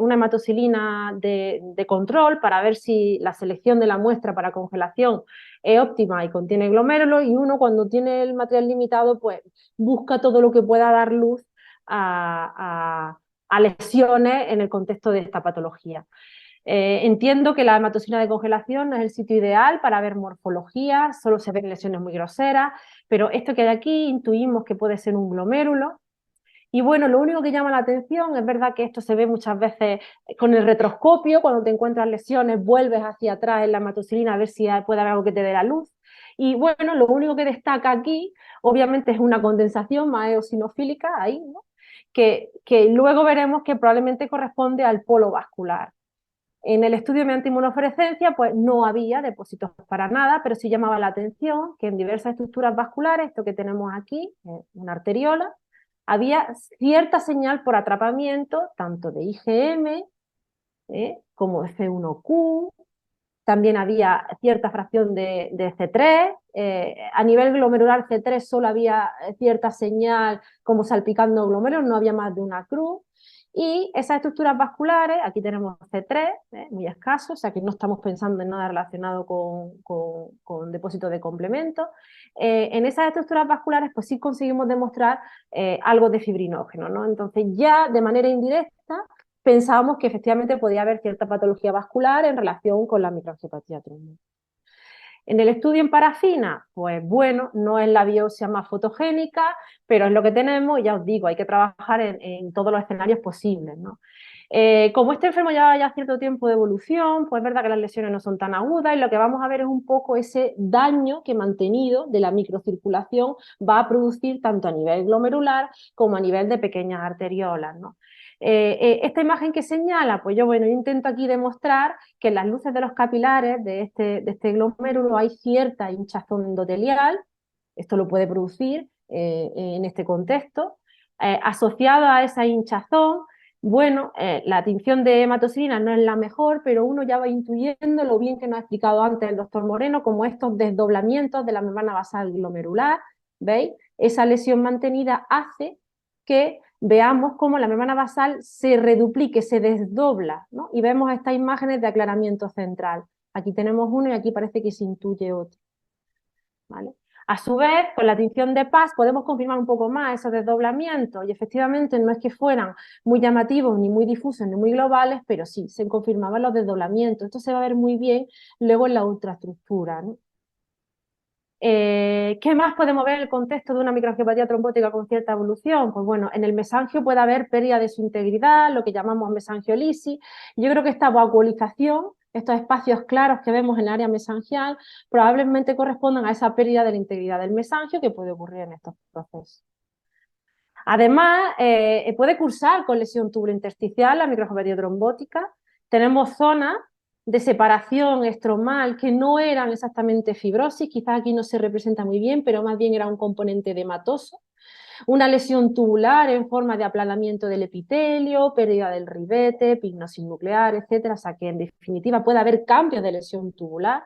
una hematocilina de control para ver si la selección de la muestra para congelación es óptima y contiene glomérulos, y uno cuando tiene el material limitado pues busca todo lo que pueda dar luz a lesiones en el contexto de esta patología. Entiendo que la hematocilina de congelación no es el sitio ideal para ver morfología, solo se ven lesiones muy groseras, pero esto que hay aquí intuimos que puede ser un glomérulo. Y bueno, lo único que llama la atención, es verdad que esto se ve muchas veces con el retroscopio, cuando te encuentras lesiones vuelves hacia atrás en la hematocilina a ver si puede haber algo que te dé la luz. Y bueno, lo único que destaca aquí, obviamente, es una condensación más eosinofílica ahí, ¿no? que luego veremos que probablemente corresponde al polo vascular. En el estudio mediante inmunofluorescencia pues no había depósitos para nada, pero sí llamaba la atención que en diversas estructuras vasculares, esto que tenemos aquí, una arteriola, había cierta señal por atrapamiento, tanto de IgM como de C1q, también había cierta fracción de C3, a nivel glomerular C3 solo había cierta señal como salpicando glomérulos, no había más de una cruz. Y esas estructuras vasculares, aquí tenemos C3, muy escaso, o sea que no estamos pensando en nada relacionado con depósitos de complemento. En esas estructuras vasculares pues sí conseguimos demostrar algo de fibrinógeno, ¿no? Entonces ya de manera indirecta pensábamos que efectivamente podía haber cierta patología vascular en relación con la microangiopatía trombótica. En el estudio en parafina, pues bueno, no es la biopsia más fotogénica, pero es lo que tenemos y ya os digo, hay que trabajar en todos los escenarios posibles, ¿no? Como este enfermo lleva ya cierto tiempo de evolución, pues es verdad que las lesiones no son tan agudas y lo que vamos a ver es un poco ese daño que mantenido de la microcirculación va a producir tanto a nivel glomerular como a nivel de pequeñas arteriolas, ¿no? Esta imagen que señala, pues yo intento aquí demostrar que en las luces de los capilares de este glomérulo hay cierta hinchazón endotelial, esto lo puede producir en este contexto. Asociado a esa hinchazón, la tinción de hematocilina no es la mejor, pero uno ya va intuyendo lo bien que nos ha explicado antes el doctor Moreno, como estos desdoblamientos de la membrana basal glomerular, ¿veis? Esa lesión mantenida hace que veamos cómo la membrana basal se reduplique, se desdobla, ¿no? Y vemos estas imágenes de aclaramiento central. Aquí tenemos uno y aquí parece que se intuye otro, ¿vale? A su vez, con la tinción de Paz podemos confirmar un poco más esos desdoblamientos y efectivamente no es que fueran muy llamativos, ni muy difusos, ni muy globales, pero sí, se confirmaban los desdoblamientos. Esto se va a ver muy bien luego en la ultraestructura, ¿no? ¿Qué más podemos ver en el contexto de una microangiopatía trombótica con cierta evolución? Pues bueno, en el mesangio puede haber pérdida de su integridad, lo que llamamos mesangiolisis. Yo creo que esta vacuolización, estos espacios claros que vemos en el área mesangial, probablemente correspondan a esa pérdida de la integridad del mesangio que puede ocurrir en estos procesos. Además, puede cursar con lesión tubulointersticial la microangiopatía trombótica. Tenemos zonas de separación estromal que no eran exactamente fibrosis, quizás aquí no se representa muy bien, pero más bien era un componente hematoso. Una lesión tubular en forma de aplanamiento del epitelio, pérdida del ribete, pignosis nuclear, etcétera. O sea que en definitiva puede haber cambios de lesión tubular.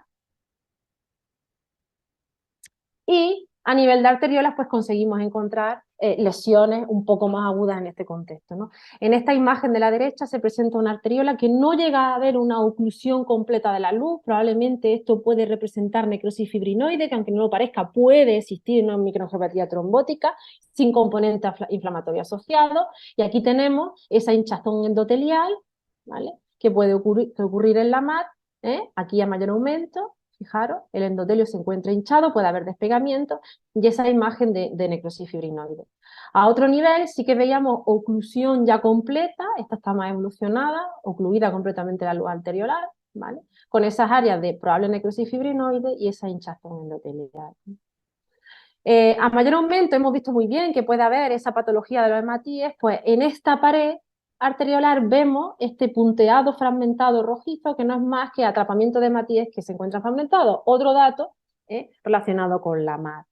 Y a nivel de arteriolas, pues conseguimos encontrar lesiones un poco más agudas en este contexto, ¿no? En esta imagen de la derecha se presenta una arteriola que no llega a haber una oclusión completa de la luz. Probablemente esto puede representar necrosis fibrinoide, que aunque no lo parezca, puede existir una microangiopatía trombótica sin componente inflamatorio asociado. Y aquí tenemos esa hinchazón endotelial, ¿vale?, que puede ocurrir en la MAT, aquí a mayor aumento. Fijaros, el endotelio se encuentra hinchado, puede haber despegamiento y esa imagen de necrosis fibrinoide. A otro nivel sí que veíamos oclusión ya completa, esta está más evolucionada, ocluida completamente la luz alveolar, ¿vale?, con esas áreas de probable necrosis fibrinoide y esa hinchazón endotelial. A mayor aumento hemos visto muy bien que puede haber esa patología de los hematíes, pues en esta pared arteriolar vemos este punteado fragmentado rojizo que no es más que atrapamiento de hematíes que se encuentran fragmentados. Otro dato relacionado con la MAT.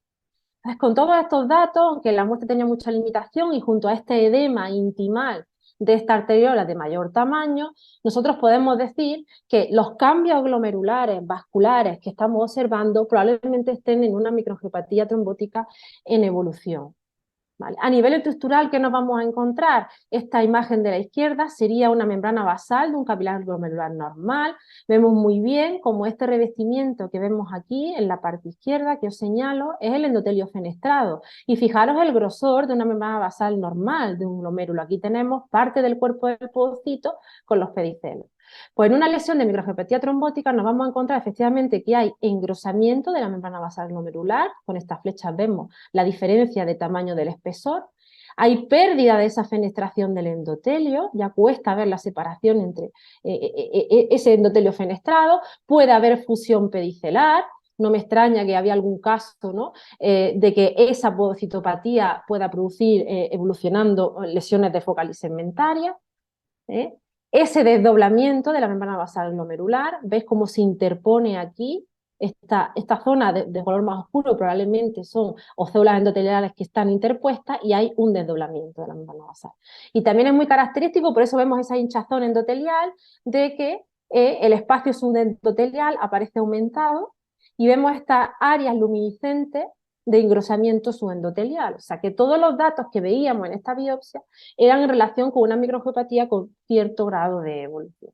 Entonces, con todos estos datos, aunque la muestra tenía mucha limitación y junto a este edema intimal de esta arteriola de mayor tamaño, nosotros podemos decir que los cambios glomerulares, vasculares que estamos observando probablemente estén en una microangiopatía trombótica en evolución. ¿Vale? A nivel estructural, ¿qué nos vamos a encontrar? Esta imagen de la izquierda sería una membrana basal de un capilar glomerular normal. Vemos muy bien cómo este revestimiento que vemos aquí en la parte izquierda que os señalo es el endotelio fenestrado. Y fijaros el grosor de una membrana basal normal de un glomérulo. Aquí tenemos parte del cuerpo del podocito con los pedicelos. Pues en una lesión de microangiopatía trombótica nos vamos a encontrar efectivamente que hay engrosamiento de la membrana basal glomerular. Con estas flechas vemos la diferencia de tamaño del espesor. Hay pérdida de esa fenestración del endotelio, ya cuesta ver la separación entre ese endotelio fenestrado. Puede haber fusión pedicelar. No me extraña que había algún caso, ¿no?, de que esa podocitopatía pueda producir evolucionando lesiones de focal y segmentaria. Ese desdoblamiento de la membrana basal glomerular, ¿ves cómo se interpone aquí? Esta zona de color más oscuro probablemente son o células endoteliales que están interpuestas y hay un desdoblamiento de la membrana basal. Y también es muy característico, por eso vemos esa hinchazón endotelial, de que el espacio subendotelial aparece aumentado y vemos estas áreas luminiscentes de engrosamiento subendotelial. O sea que todos los datos que veíamos en esta biopsia eran en relación con una microangiopatía con cierto grado de evolución.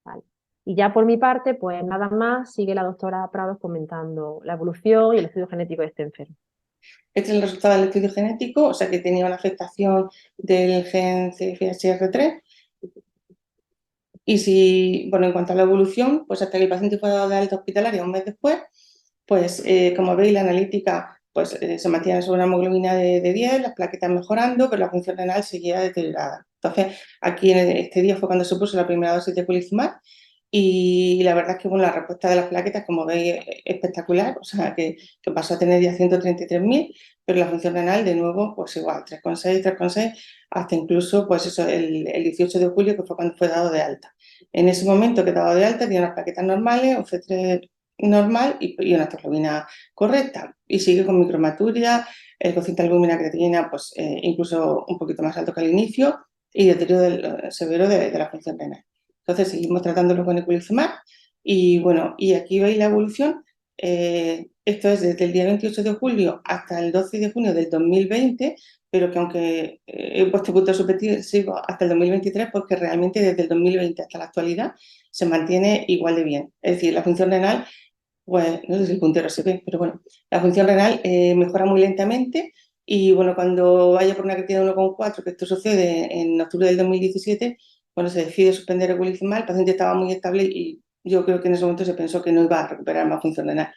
Vale. Y ya por mi parte, pues nada más, sigue la doctora Prados comentando la evolución y el estudio genético de este enfermo. Este es el resultado del estudio genético, o sea que tenía una afectación del gen CFHR3. Y si, bueno, en cuanto a la evolución, pues hasta que el paciente fue dado de alta hospitalaria un mes después, pues como veis la analítica pues, se mantiene sobre una hemoglobina de 10, las plaquetas mejorando, pero la función renal seguía deteriorada. Entonces, aquí en este día fue cuando se puso la primera dosis de eculizumab y la verdad es que bueno, la respuesta de las plaquetas, como veis, es espectacular, o sea, que pasó a tener ya 133.000, pero la función renal de nuevo, pues igual, 3,6, 3,6, hasta incluso, pues eso, el 18 de julio, que fue cuando fue dado de alta. En ese momento que dado de alta, tenía unas plaquetas normales, un C3 normal y una hemoglobina correcta. Y sigue con micromaturia, el cociente de albúmina creatinina, pues incluso un poquito más alto que al inicio y deterioro severo de la función renal. Entonces seguimos tratándolo con eculizumab y bueno, y aquí veis la evolución. Esto es desde el día 28 de julio hasta el 12 de junio del 2020, pero que aunque he puesto puntos suspensivos hasta el 2023, porque realmente desde el 2020 hasta la actualidad se mantiene igual de bien. Es decir, la función renal pues no sé si el puntero se ve, pero bueno, la función renal mejora muy lentamente y bueno, cuando vaya por una crítica de 1,4, que esto sucede en octubre del 2017, cuando se decide suspender el eculizumab, el paciente estaba muy estable y yo creo que en ese momento se pensó que no iba a recuperar más función renal.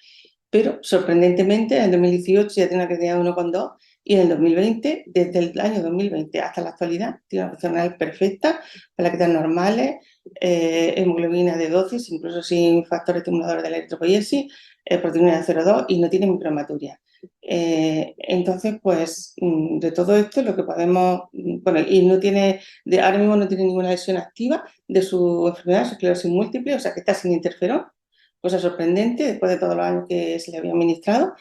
Pero sorprendentemente en el 2018 ya tiene una cantidad de 1,2 y en el 2020, desde el año 2020 hasta la actualidad, tiene una función renal perfecta, plaquetas normales, hemoglobina de 12, incluso sin factor estimulador de la eritropoiesis, proteína de 0,2 y no tiene microhematuria. Entonces, pues de todo esto lo que podemos, bueno, y no tiene, ahora mismo no tiene ninguna lesión activa de su enfermedad, su esclerosis múltiple, o sea que está sin interferón, cosa sorprendente después de todos los años que se le había administrado,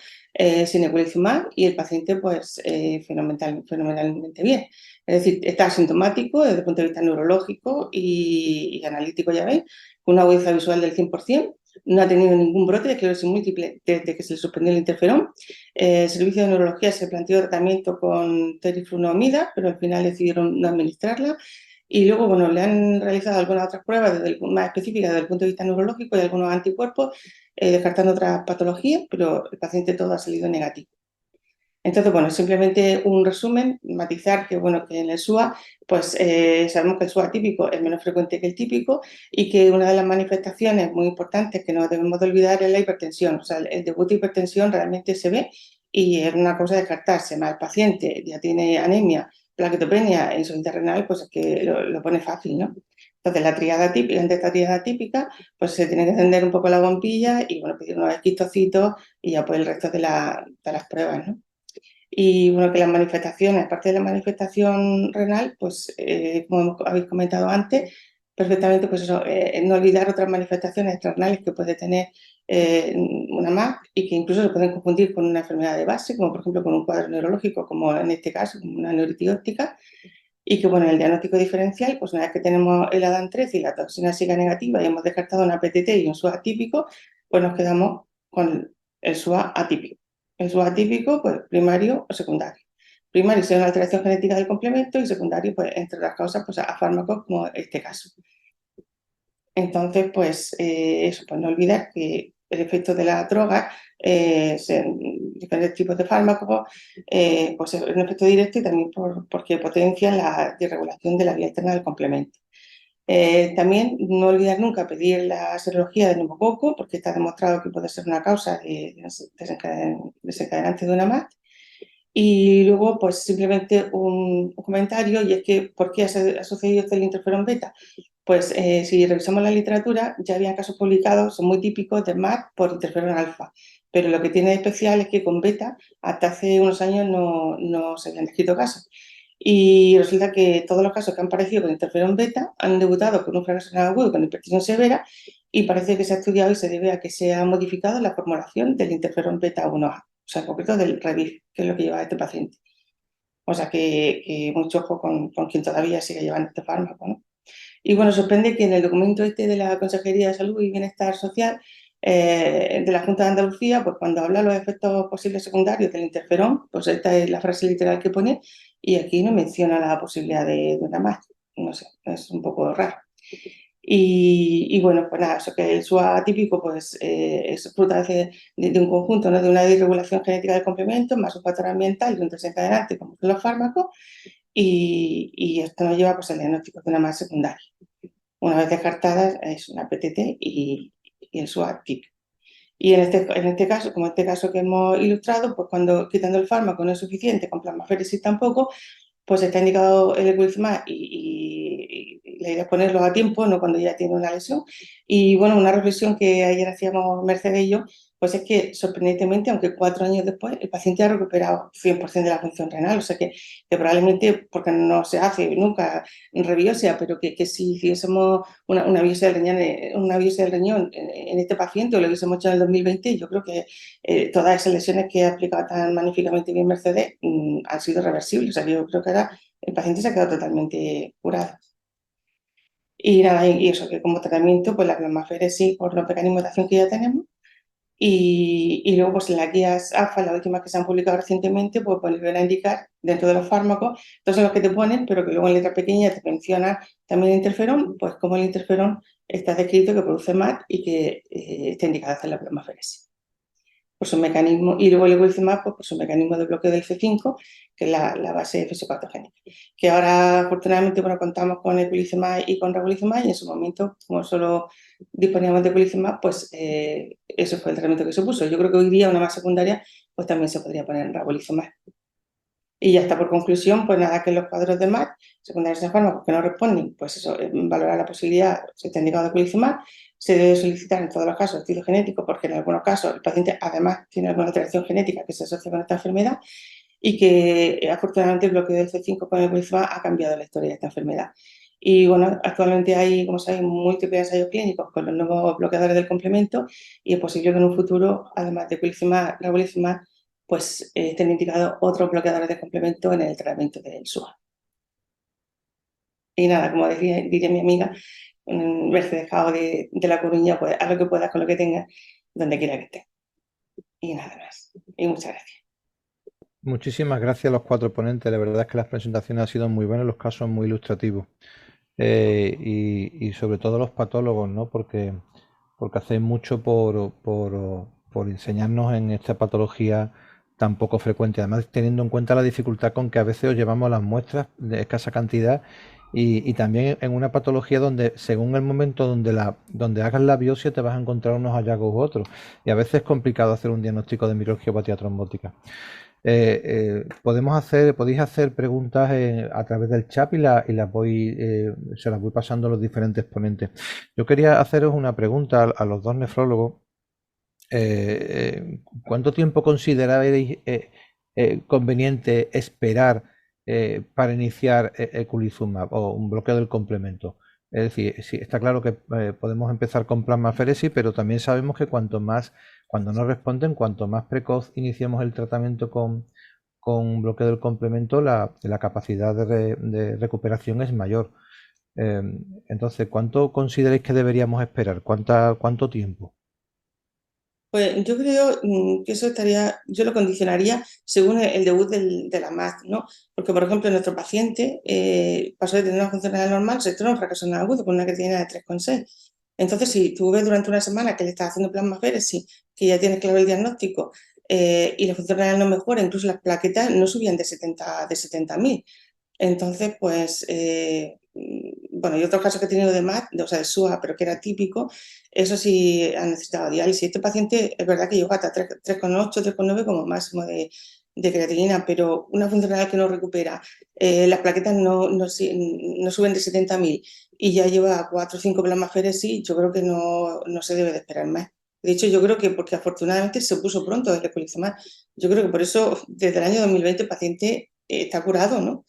sin eculizumab y el paciente pues fenomenalmente bien. Es decir, está asintomático desde el punto de vista neurológico y analítico, ya veis, con una agudeza visual del 100%, no ha tenido ningún brote de esclerosis múltiple desde que se le suspendió el interferón. El servicio de neurología se planteó tratamiento con teriflunomida, pero al final decidieron no administrarla. Y luego, bueno, le han realizado algunas otras pruebas más específicas desde el punto de vista neurológico y algunos anticuerpos, descartando otras patologías, pero el paciente todo ha salido negativo. Entonces, bueno, simplemente un resumen, matizar que, bueno, que en el SUA, pues sabemos que el SUA típico es menos frecuente que el típico y que una de las manifestaciones muy importantes que no debemos de olvidar es la hipertensión. O sea, el debut de hipertensión realmente se ve y es una cosa de descartarse. Más el paciente ya tiene anemia, plaquetopenia e insuficiencia renal, pues es que lo pone fácil, ¿no? Entonces, la triada típica, ante esta triada típica, pues se tiene que encender un poco la bombilla y, bueno, pedir unos esquistocitos y ya pues el resto de las pruebas, ¿no? Y bueno, que las manifestaciones, aparte de la manifestación renal, pues como habéis comentado antes, perfectamente pues eso, no olvidar otras manifestaciones extranales que puede tener una MAC y que incluso se pueden confundir con una enfermedad de base, como por ejemplo con un cuadro neurológico, como en este caso, como una neuritis óptica, y que bueno, el diagnóstico diferencial, pues una vez que tenemos el ADAN13 y la toxina SIGA negativa y hemos descartado una PTT y un SUA atípico, pues nos quedamos con el SUA atípico. El SUA atípico, pues primario o secundario. Primario sea una alteración genética del complemento y secundario, pues entre otras cosas, pues a fármacos como este caso. Entonces, pues eso, pues no olvidar que el efecto de la droga, diferentes tipos de fármacos, pues es un efecto directo y también porque potencian la desregulación de la vía alterna del complemento. También no olvidar nunca pedir la serología de neumococo, porque está demostrado que puede ser una causa desencadenante de una MAC. Y luego, pues simplemente un comentario, y es que ¿por qué ha sucedido el interferón beta? Pues si revisamos la literatura, ya había casos publicados, son muy típicos de MAC por interferón alfa, pero lo que tiene de especial es que con beta hasta hace unos años no se habían descrito casos. Y resulta que todos los casos que han aparecido con interferón beta han debutado con un fracaso renal agudo con hipertensión severa y parece que se ha estudiado y se debe a que se ha modificado la formulación del interferón beta 1A, o sea, en concreto del Revif, que es lo que lleva este paciente. O sea, que mucho ojo con quien todavía sigue llevando este fármaco, ¿no? Y bueno, sorprende que en el documento este de la Consejería de Salud y Bienestar Social de la Junta de Andalucía, pues cuando habla de los efectos posibles secundarios del interferón, pues esta es la frase literal que pone y aquí no menciona la posibilidad de una más. No sé, es un poco raro. Y bueno, pues nada, eso que el SUA atípico pues es fruto de un conjunto, ¿no? De una disregulación genética del complemento, más un factor ambiental y un desencadenante como son los fármacos, y esto nos lleva pues, al diagnóstico de una MAC secundaria. Una vez descartada es una PTT y el SUA típico. Y en este caso, como este caso que hemos ilustrado, pues cuando quitando el fármaco no es suficiente, con plasmaféresis tampoco, pues está indicado el eculizumab y la idea es ponerlo a tiempo, no cuando ya tiene una lesión. Y bueno, una reflexión que ayer hacíamos Mercedes y yo, pues es que sorprendentemente, aunque 4 años después, el paciente ha recuperado 100% de la función renal, o sea que probablemente, porque no se hace nunca en rebiopsia, pero que si hiciésemos una biopsia del riñón en este paciente o lo hubiésemos hecho en el 2020, yo creo que todas esas lesiones que ha explicado tan magníficamente bien Mercedes han sido reversibles, o sea que yo creo que ahora el paciente se ha quedado totalmente curado. Y nada, y eso, que como tratamiento, pues la plasmaféresis por los mecanismos de acción que ya tenemos. Y luego, pues en las guías AFA, las últimas que se han publicado recientemente, pues volver a indicar dentro de los fármacos, todos son los que te ponen, pero que luego en letra pequeña te menciona también el interferón, pues como el interferón está descrito que produce MAC y que está indicado hacer la plasmaféresis. por su mecanismo, y luego el eculizumab pues, por su mecanismo de bloqueo del C5, que es la base fisiopatogénica. Que ahora, afortunadamente, bueno, contamos con eculizumab y con ravulizumab, y en su momento, como solo disponíamos de eculizumab, pues eso fue el tratamiento que se puso. Yo creo que hoy día una más secundaria, pues también se podría poner ravulizumab. Y ya está, por conclusión, pues nada, que en los cuadros de MAT, secundarios de fármacos que no responden, pues eso, valorar la posibilidad, si está indicado eculizumab, se debe solicitar en todos los casos estudio genético, porque en algunos casos el paciente además tiene alguna alteración genética que se asocia con esta enfermedad y que afortunadamente el bloqueo del C5 con el eculizumab ha cambiado la historia de esta enfermedad. Y bueno, actualmente hay, como sabéis, múltiples ensayos clínicos con los nuevos bloqueadores del complemento y es posible que en un futuro, además de eculizumab, ravulizumab, pues estén indicados otros bloqueadores de complemento en el tratamiento del SUA. Y nada, como diría mi amiga, Mercedes Cao de La Coruña, pues haz lo que puedas con lo que tengas, donde quiera que estés. Y nada más. Y muchas gracias. Muchísimas gracias a los 4 ponentes. La verdad es que las presentaciones han sido muy buenas, los casos muy ilustrativos. Y sobre todo los patólogos, ¿no? Porque hacéis mucho por enseñarnos en esta patología tan poco frecuente. Además, teniendo en cuenta la dificultad con que a veces os llevamos las muestras de escasa cantidad y también en una patología donde, según el momento donde hagas la biopsia, te vas a encontrar unos hallazgos u otros. Y a veces es complicado hacer un diagnóstico de microangiopatía trombótica. Podéis hacer preguntas a través del chat y se las voy pasando a los diferentes ponentes. Yo quería haceros una pregunta a los dos nefrólogos. ¿Cuánto tiempo consideráis conveniente esperar para iniciar eculizumab o un bloqueo del complemento? Es decir, sí, está claro que podemos empezar con plasmaféresis, pero también sabemos que cuando no responden, cuanto más precoz iniciemos el tratamiento con bloqueo del complemento, la capacidad de recuperación es mayor. Entonces, ¿cuánto consideráis que deberíamos esperar? ¿Cuánto tiempo? Pues yo creo que eso yo lo condicionaría según el debut de la MAT, ¿no? Porque, por ejemplo, nuestro paciente pasó de tener una función renal normal, se tuvo un fracaso renal agudo con una creatinina de 3,6. Entonces, si tú ves durante una semana que le estás haciendo plasmaféresis, que ya tienes claro el diagnóstico, y la función renal no mejora, incluso las plaquetas no subían de 70.000. Entonces, pues, bueno, y otros casos que he tenido de MAT, o sea, de SUA, pero que era típico, eso sí han necesitado diálisis. Este paciente es verdad que llegó hasta 3,8, 3,9 como máximo de creatinina, pero una función renal que no recupera, las plaquetas no suben de 70.000 y ya lleva 4 o 5 plasmaféresis, yo creo que no se debe de esperar más. De hecho, yo creo que porque afortunadamente se puso pronto el eculizumab. Yo creo que por eso desde el año 2020 el paciente está curado, ¿no?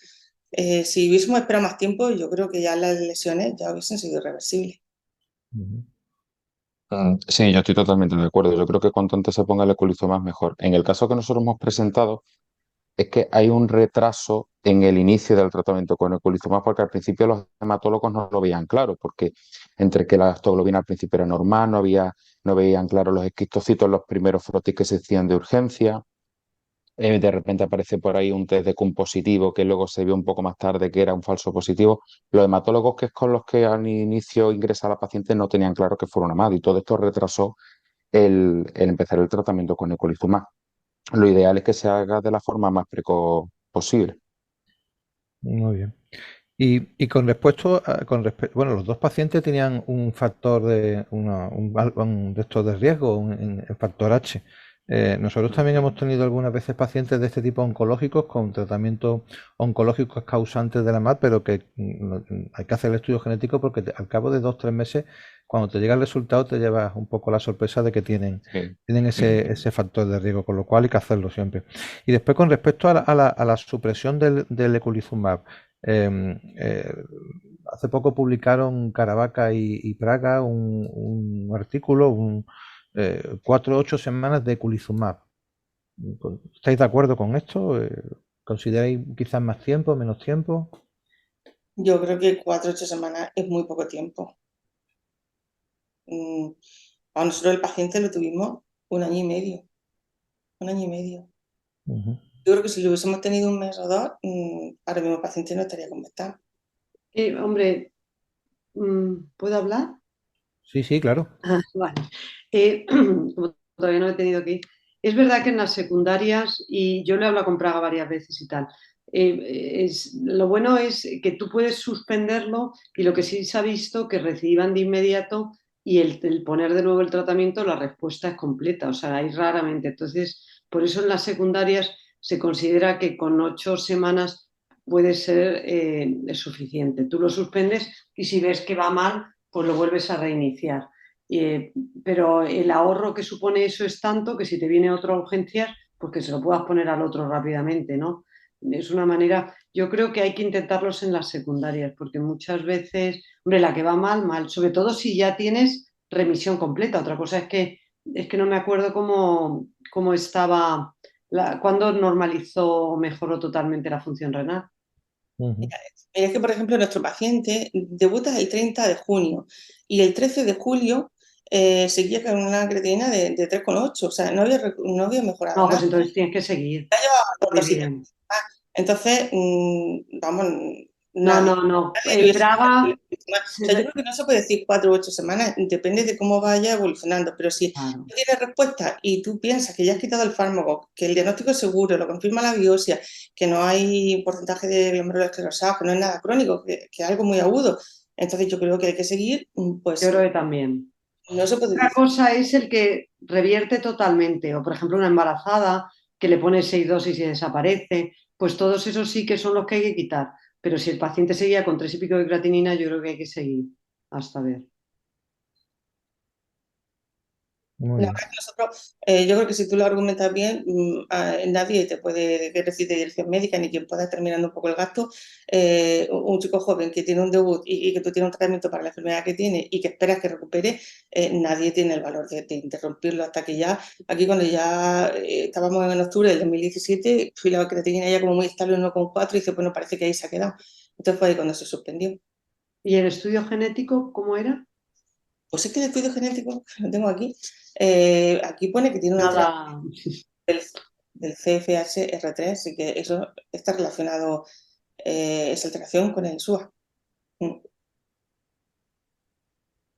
Si hubiésemos esperado más tiempo, yo creo que ya las lesiones ya hubiesen sido irreversibles. Sí, yo estoy totalmente de acuerdo. Yo creo que cuanto antes se ponga el eculizumab mejor. En el caso que nosotros hemos presentado, es que hay un retraso en el inicio del tratamiento con eculizumab porque al principio los hematólogos no lo veían claro, porque entre que la hemoglobina al principio era normal, no veían claro los esquistocitos, los primeros frotis que se hacían de urgencia. De repente aparece por ahí un test de CUM positivo que luego se vio un poco más tarde que era un falso positivo. Los hematólogos que es con los que al inicio ingresa la paciente no tenían claro que fuera una MAD y todo esto retrasó el empezar el tratamiento con eculizumab. Lo ideal es que se haga de la forma más precoz posible. Muy bien. Y bueno, los dos pacientes tenían un factor un de estos de riesgo, un factor H. Nosotros también hemos tenido algunas veces pacientes de este tipo oncológicos con tratamientos oncológicos causantes de la MAD, pero que hay que hacer el estudio genético porque al cabo de 2 o 3 meses, cuando te llega el resultado, te llevas un poco la sorpresa de que tienen ese factor de riesgo, con lo cual hay que hacerlo siempre. Y después, con respecto a la supresión del eculizumab, hace poco publicaron Caravaca y Praga un artículo, 4 o 8 semanas de eculizumab. ¿Estáis de acuerdo con esto? ¿Consideráis quizás más tiempo, menos tiempo? Yo creo que 4 o 8 semanas es muy poco tiempo. A nosotros el paciente lo tuvimos 1 año y medio. 1 año y medio. Yo creo que si lo hubiésemos tenido 1 mes o 2, ahora mismo el paciente no estaría convectado. Hombre, ¿puedo hablar? Sí, claro. Vale. Como todavía no he tenido que ir. Es verdad que en las secundarias, y yo le hablo con Praga varias veces y tal, lo bueno es que tú puedes suspenderlo y lo que sí se ha visto que reciban de inmediato y el poner de nuevo el tratamiento, la respuesta es completa, o sea, hay raramente. Entonces, por eso en las secundarias se considera que con 8 semanas puede ser suficiente. Tú lo suspendes y si ves que va mal, pues lo vuelves a reiniciar. Eh, pero el ahorro que supone eso es tanto que si te viene otra urgencia, pues que se lo puedas poner al otro rápidamente, ¿no? Es una manera, yo creo que hay que intentarlos en las secundarias, porque muchas veces, hombre, la que va mal, mal, sobre todo si ya tienes remisión completa. Otra cosa es que no me acuerdo cómo estaba, cuándo normalizó o mejoró totalmente la función renal. Ujú. Es que, por ejemplo, nuestro paciente debuta el 30 de junio y el 13 de julio seguía con una creatinina de 3,8, o sea, no había mejorado No, pues nada. entonces tienes que seguir. Por Muy los sitios. bien. Entonces, vamos, No, nadie. no. O Praga, sea, yo creo que no se puede decir 4 u 8 semanas, depende de cómo vaya evolucionando, pero si claro. tú tienes respuesta y tú piensas que ya has quitado el fármaco, que el diagnóstico es seguro, lo confirma la biopsia, que no hay porcentaje de glomerulosclerosados, que no es nada crónico, que es algo muy agudo, entonces yo creo que hay que seguir, pues Yo creo que también. no se puede Otra decir. cosa es el que revierte totalmente, o por ejemplo una embarazada que le pone 6 dosis y desaparece, pues todos esos sí que son los que hay que quitar. Pero si el paciente seguía con 3 y pico de creatinina, yo creo que hay que seguir hasta ver. Muy La bien. verdad que nosotros, yo creo que si tú lo argumentas bien, nadie te puede decir de dirección médica ni quien pueda estar mirando un poco el gasto. Un chico joven que tiene un debut y que tú tienes un tratamiento para la enfermedad que tiene y que esperas que recupere, nadie tiene el valor de interrumpirlo hasta que ya, aquí cuando ya estábamos en octubre del 2017, fui la creatinina ya como muy estable, 1,4 y dice, bueno, parece que ahí se ha quedado. Entonces fue ahí cuando se suspendió. ¿Y el estudio genético cómo era? Pues es que el estudio genético, lo tengo aquí, aquí pone que tiene una Nada. del CFHR3, así que eso está relacionado, esa alteración con el SUA.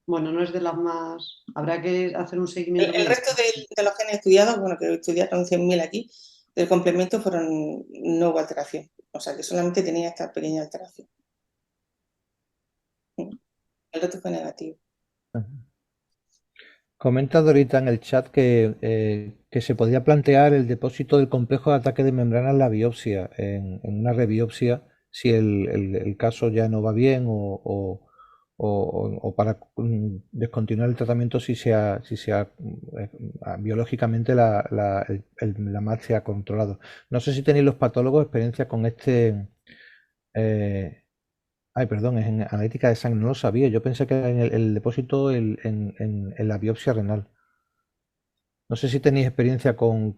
Bueno, no es de las más. Habrá que hacer un seguimiento. El resto de los genes estudiados, bueno, que estudiaron 100.000 aquí, del complemento fueron no hubo alteración, o sea que solamente tenía esta pequeña alteración. El resto fue negativo. Comenta ahorita en el chat que se podría plantear el depósito del complejo de ataque de membrana en la biopsia, en una rebiopsia, si el caso ya no va bien o para descontinuar el tratamiento si biológicamente la MAD se ha controlado. No sé si tenéis los patólogos experiencia con este... Ay, perdón, es en analítica de sangre, no lo sabía. Yo pensé que era en el depósito en la biopsia renal. No sé si tenéis experiencia con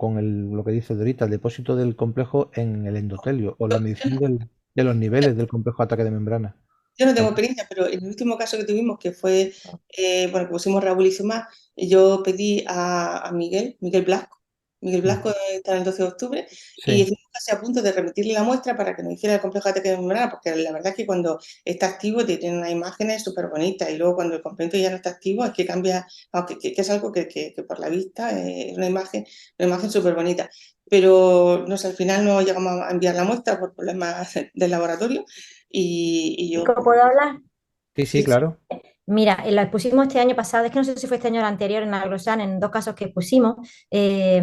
lo que dice ahorita, el depósito del complejo en el endotelio o la medición de los niveles del complejo de ataque de membrana. Yo no tengo experiencia, pero en el último caso que tuvimos, que fue, bueno, que pusimos Ravulizumab, yo pedí a Miguel Blasco. Miguel Blasco está el 12 de octubre y Sí. estuvimos casi a punto de remitirle la muestra para que nos hiciera el complejo de ataque de membrana, porque la verdad es que cuando está activo te tiene unas imágenes súper bonitas y luego cuando el complemento ya no está activo es que cambia, aunque que es algo que por la vista es una imagen súper bonita. Pero no sé, al final no llegamos a enviar la muestra por problemas del laboratorio y yo... ¿Puedo hablar? Sí, sí, claro. Mira, la expusimos este año pasado, es que no sé si fue este año o el anterior en Agrosan, en dos casos que expusimos, de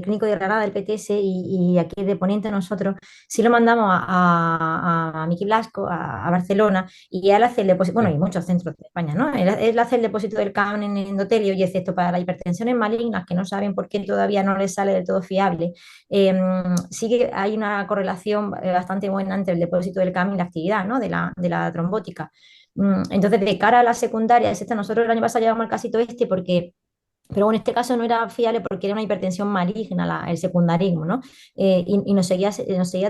clínico de Granada, del PTS, y aquí de Poniente nosotros, sí lo mandamos a Miki Blasco, a Barcelona, y él hace el depósito, bueno, y muchos centros de España, ¿no? Él hace el depósito del CAM en el endotelio, y excepto para las hipertensiones malignas, que no saben por qué todavía no les sale del todo fiable, sí que hay una correlación bastante buena entre el depósito del CAM y la actividad, ¿no? de la trombótica. Entonces, de cara a la secundaria, nosotros el año pasado llevamos el casito pero bueno, en este caso no era fiable porque era una hipertensión maligna el secundarismo, ¿no? Y nos seguía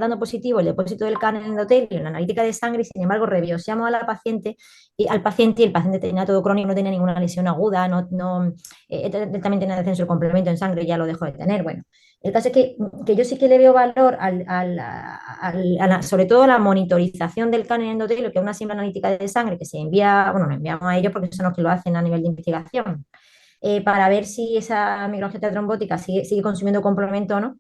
dando positivo el depósito del CAN en el endotelio, en la analítica de sangre, y sin embargo rebiopsiamos al paciente y el paciente tenía todo crónico, no tenía ninguna lesión aguda, también tenía descenso del complemento en sangre, ya lo dejó de tener, bueno. El caso es que yo sí que le veo valor sobre todo a la monitorización del CAN en el endotelio, que es una simple analítica de sangre que se envía, bueno, nos enviamos a ellos porque son los que lo hacen a nivel de investigación. para ver si esa microangiopatía trombótica sigue consumiendo complemento o no.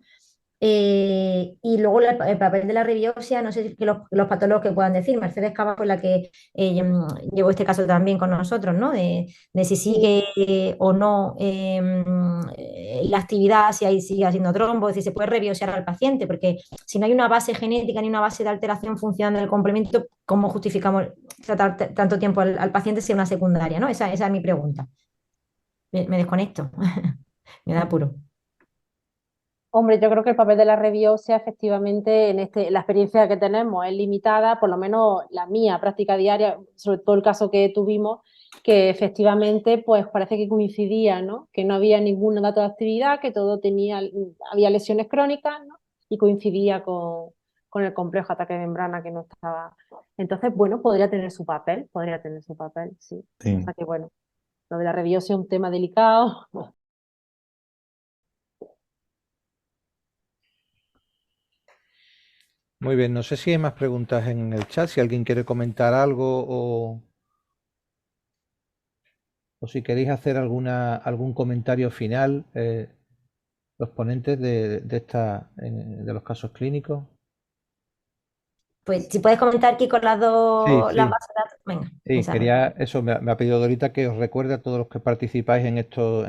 Y luego el papel de la rebiopsia, no sé que los patólogos que puedan decir. Mercedes Cava fue la que llevó este caso también con nosotros, ¿no? De si sigue o no la actividad, si ahí sigue haciendo trombo, si se puede rebiopsiar al paciente, porque si no hay una base genética ni una base de alteración funcional del complemento, ¿cómo justificamos tratar tanto tiempo al paciente si es una secundaria, ¿no? Esa es mi pregunta. Me desconecto, me da apuro. Hombre, yo creo que el papel de la rebiopsia efectivamente la experiencia que tenemos es limitada, por lo menos la mía, práctica diaria, sobre todo el caso que tuvimos, que efectivamente pues parece que coincidía, ¿no? Que no había ningún dato de actividad, que había lesiones crónicas, ¿no? Y coincidía con el complejo ataque de membrana que no estaba. Entonces, bueno, podría tener su papel, sí. Sí. O sea que bueno, lo de la rebiopsia es un tema delicado. Muy bien, no sé si hay más preguntas en el chat, si alguien quiere comentar algo o si queréis hacer algún comentario final, los ponentes de los casos clínicos. Pues si puedes comentar, Kiko, las Sí, bases sí. de datos. Venga, Sí, esa. quería, eso me ha pedido Dorita que os recuerde a todos los que participáis en estos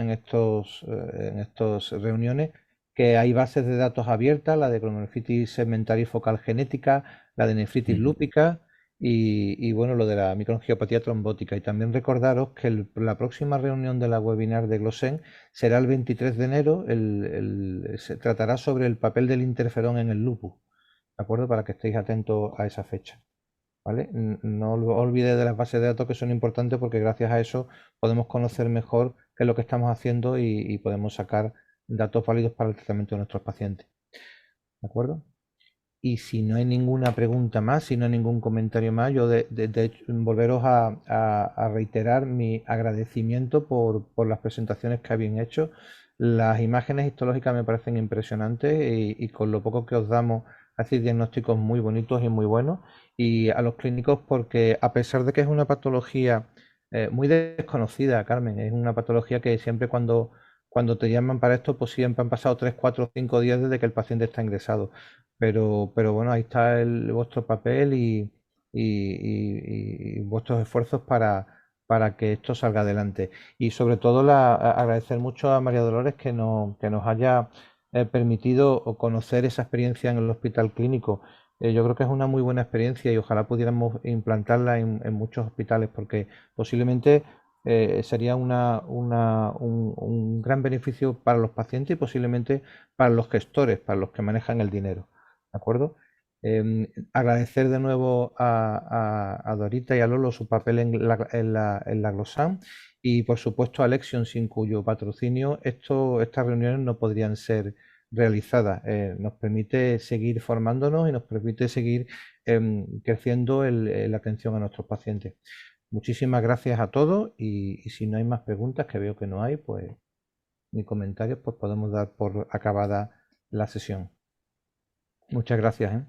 reuniones que hay bases de datos abiertas, la de glomerulitis segmentaria y focal genética, la de nefritis lúpica y bueno, lo de la microangiopatía trombótica. Y también recordaros que la próxima reunión de la webinar de Glosen será el 23 de enero, se tratará sobre el papel del interferón en el lupus, ¿de acuerdo? Para que estéis atentos a esa fecha. ¿Vale? No os olvidéis de las bases de datos que son importantes porque gracias a eso podemos conocer mejor qué es lo que estamos haciendo y podemos sacar datos válidos para el tratamiento de nuestros pacientes. ¿De acuerdo? Y si no hay ninguna pregunta más, si no hay ningún comentario más, yo de hecho, volveros a reiterar mi agradecimiento por las presentaciones que habéis hecho. Las imágenes histológicas me parecen impresionantes y con lo poco que os damos hacéis diagnósticos muy bonitos y muy buenos. Y a los clínicos porque a pesar de que es una patología muy desconocida, Carmen, es una patología que siempre cuando te llaman para esto, pues siempre han pasado 3, 4, 5 días desde que el paciente está ingresado. Pero bueno, ahí está vuestro papel y vuestros esfuerzos para que esto salga adelante. Y sobre todo agradecer mucho a María Dolores que nos haya permitido conocer esa experiencia en el hospital clínico. Yo creo que es una muy buena experiencia y ojalá pudiéramos implantarla en muchos hospitales porque posiblemente sería un gran beneficio para los pacientes y posiblemente para los gestores, para los que manejan el dinero. ¿De acuerdo? Agradecer de nuevo a Dorita y a Lolo su papel en la Glosan y por supuesto a Alexion, sin cuyo patrocinio estas reuniones no podrían ser realizadas. Nos permite seguir formándonos y nos permite seguir creciendo la atención a nuestros pacientes. Muchísimas gracias a todos y si no hay más preguntas, que veo que no hay, pues ni comentarios, pues podemos dar por acabada la sesión. Muchas gracias.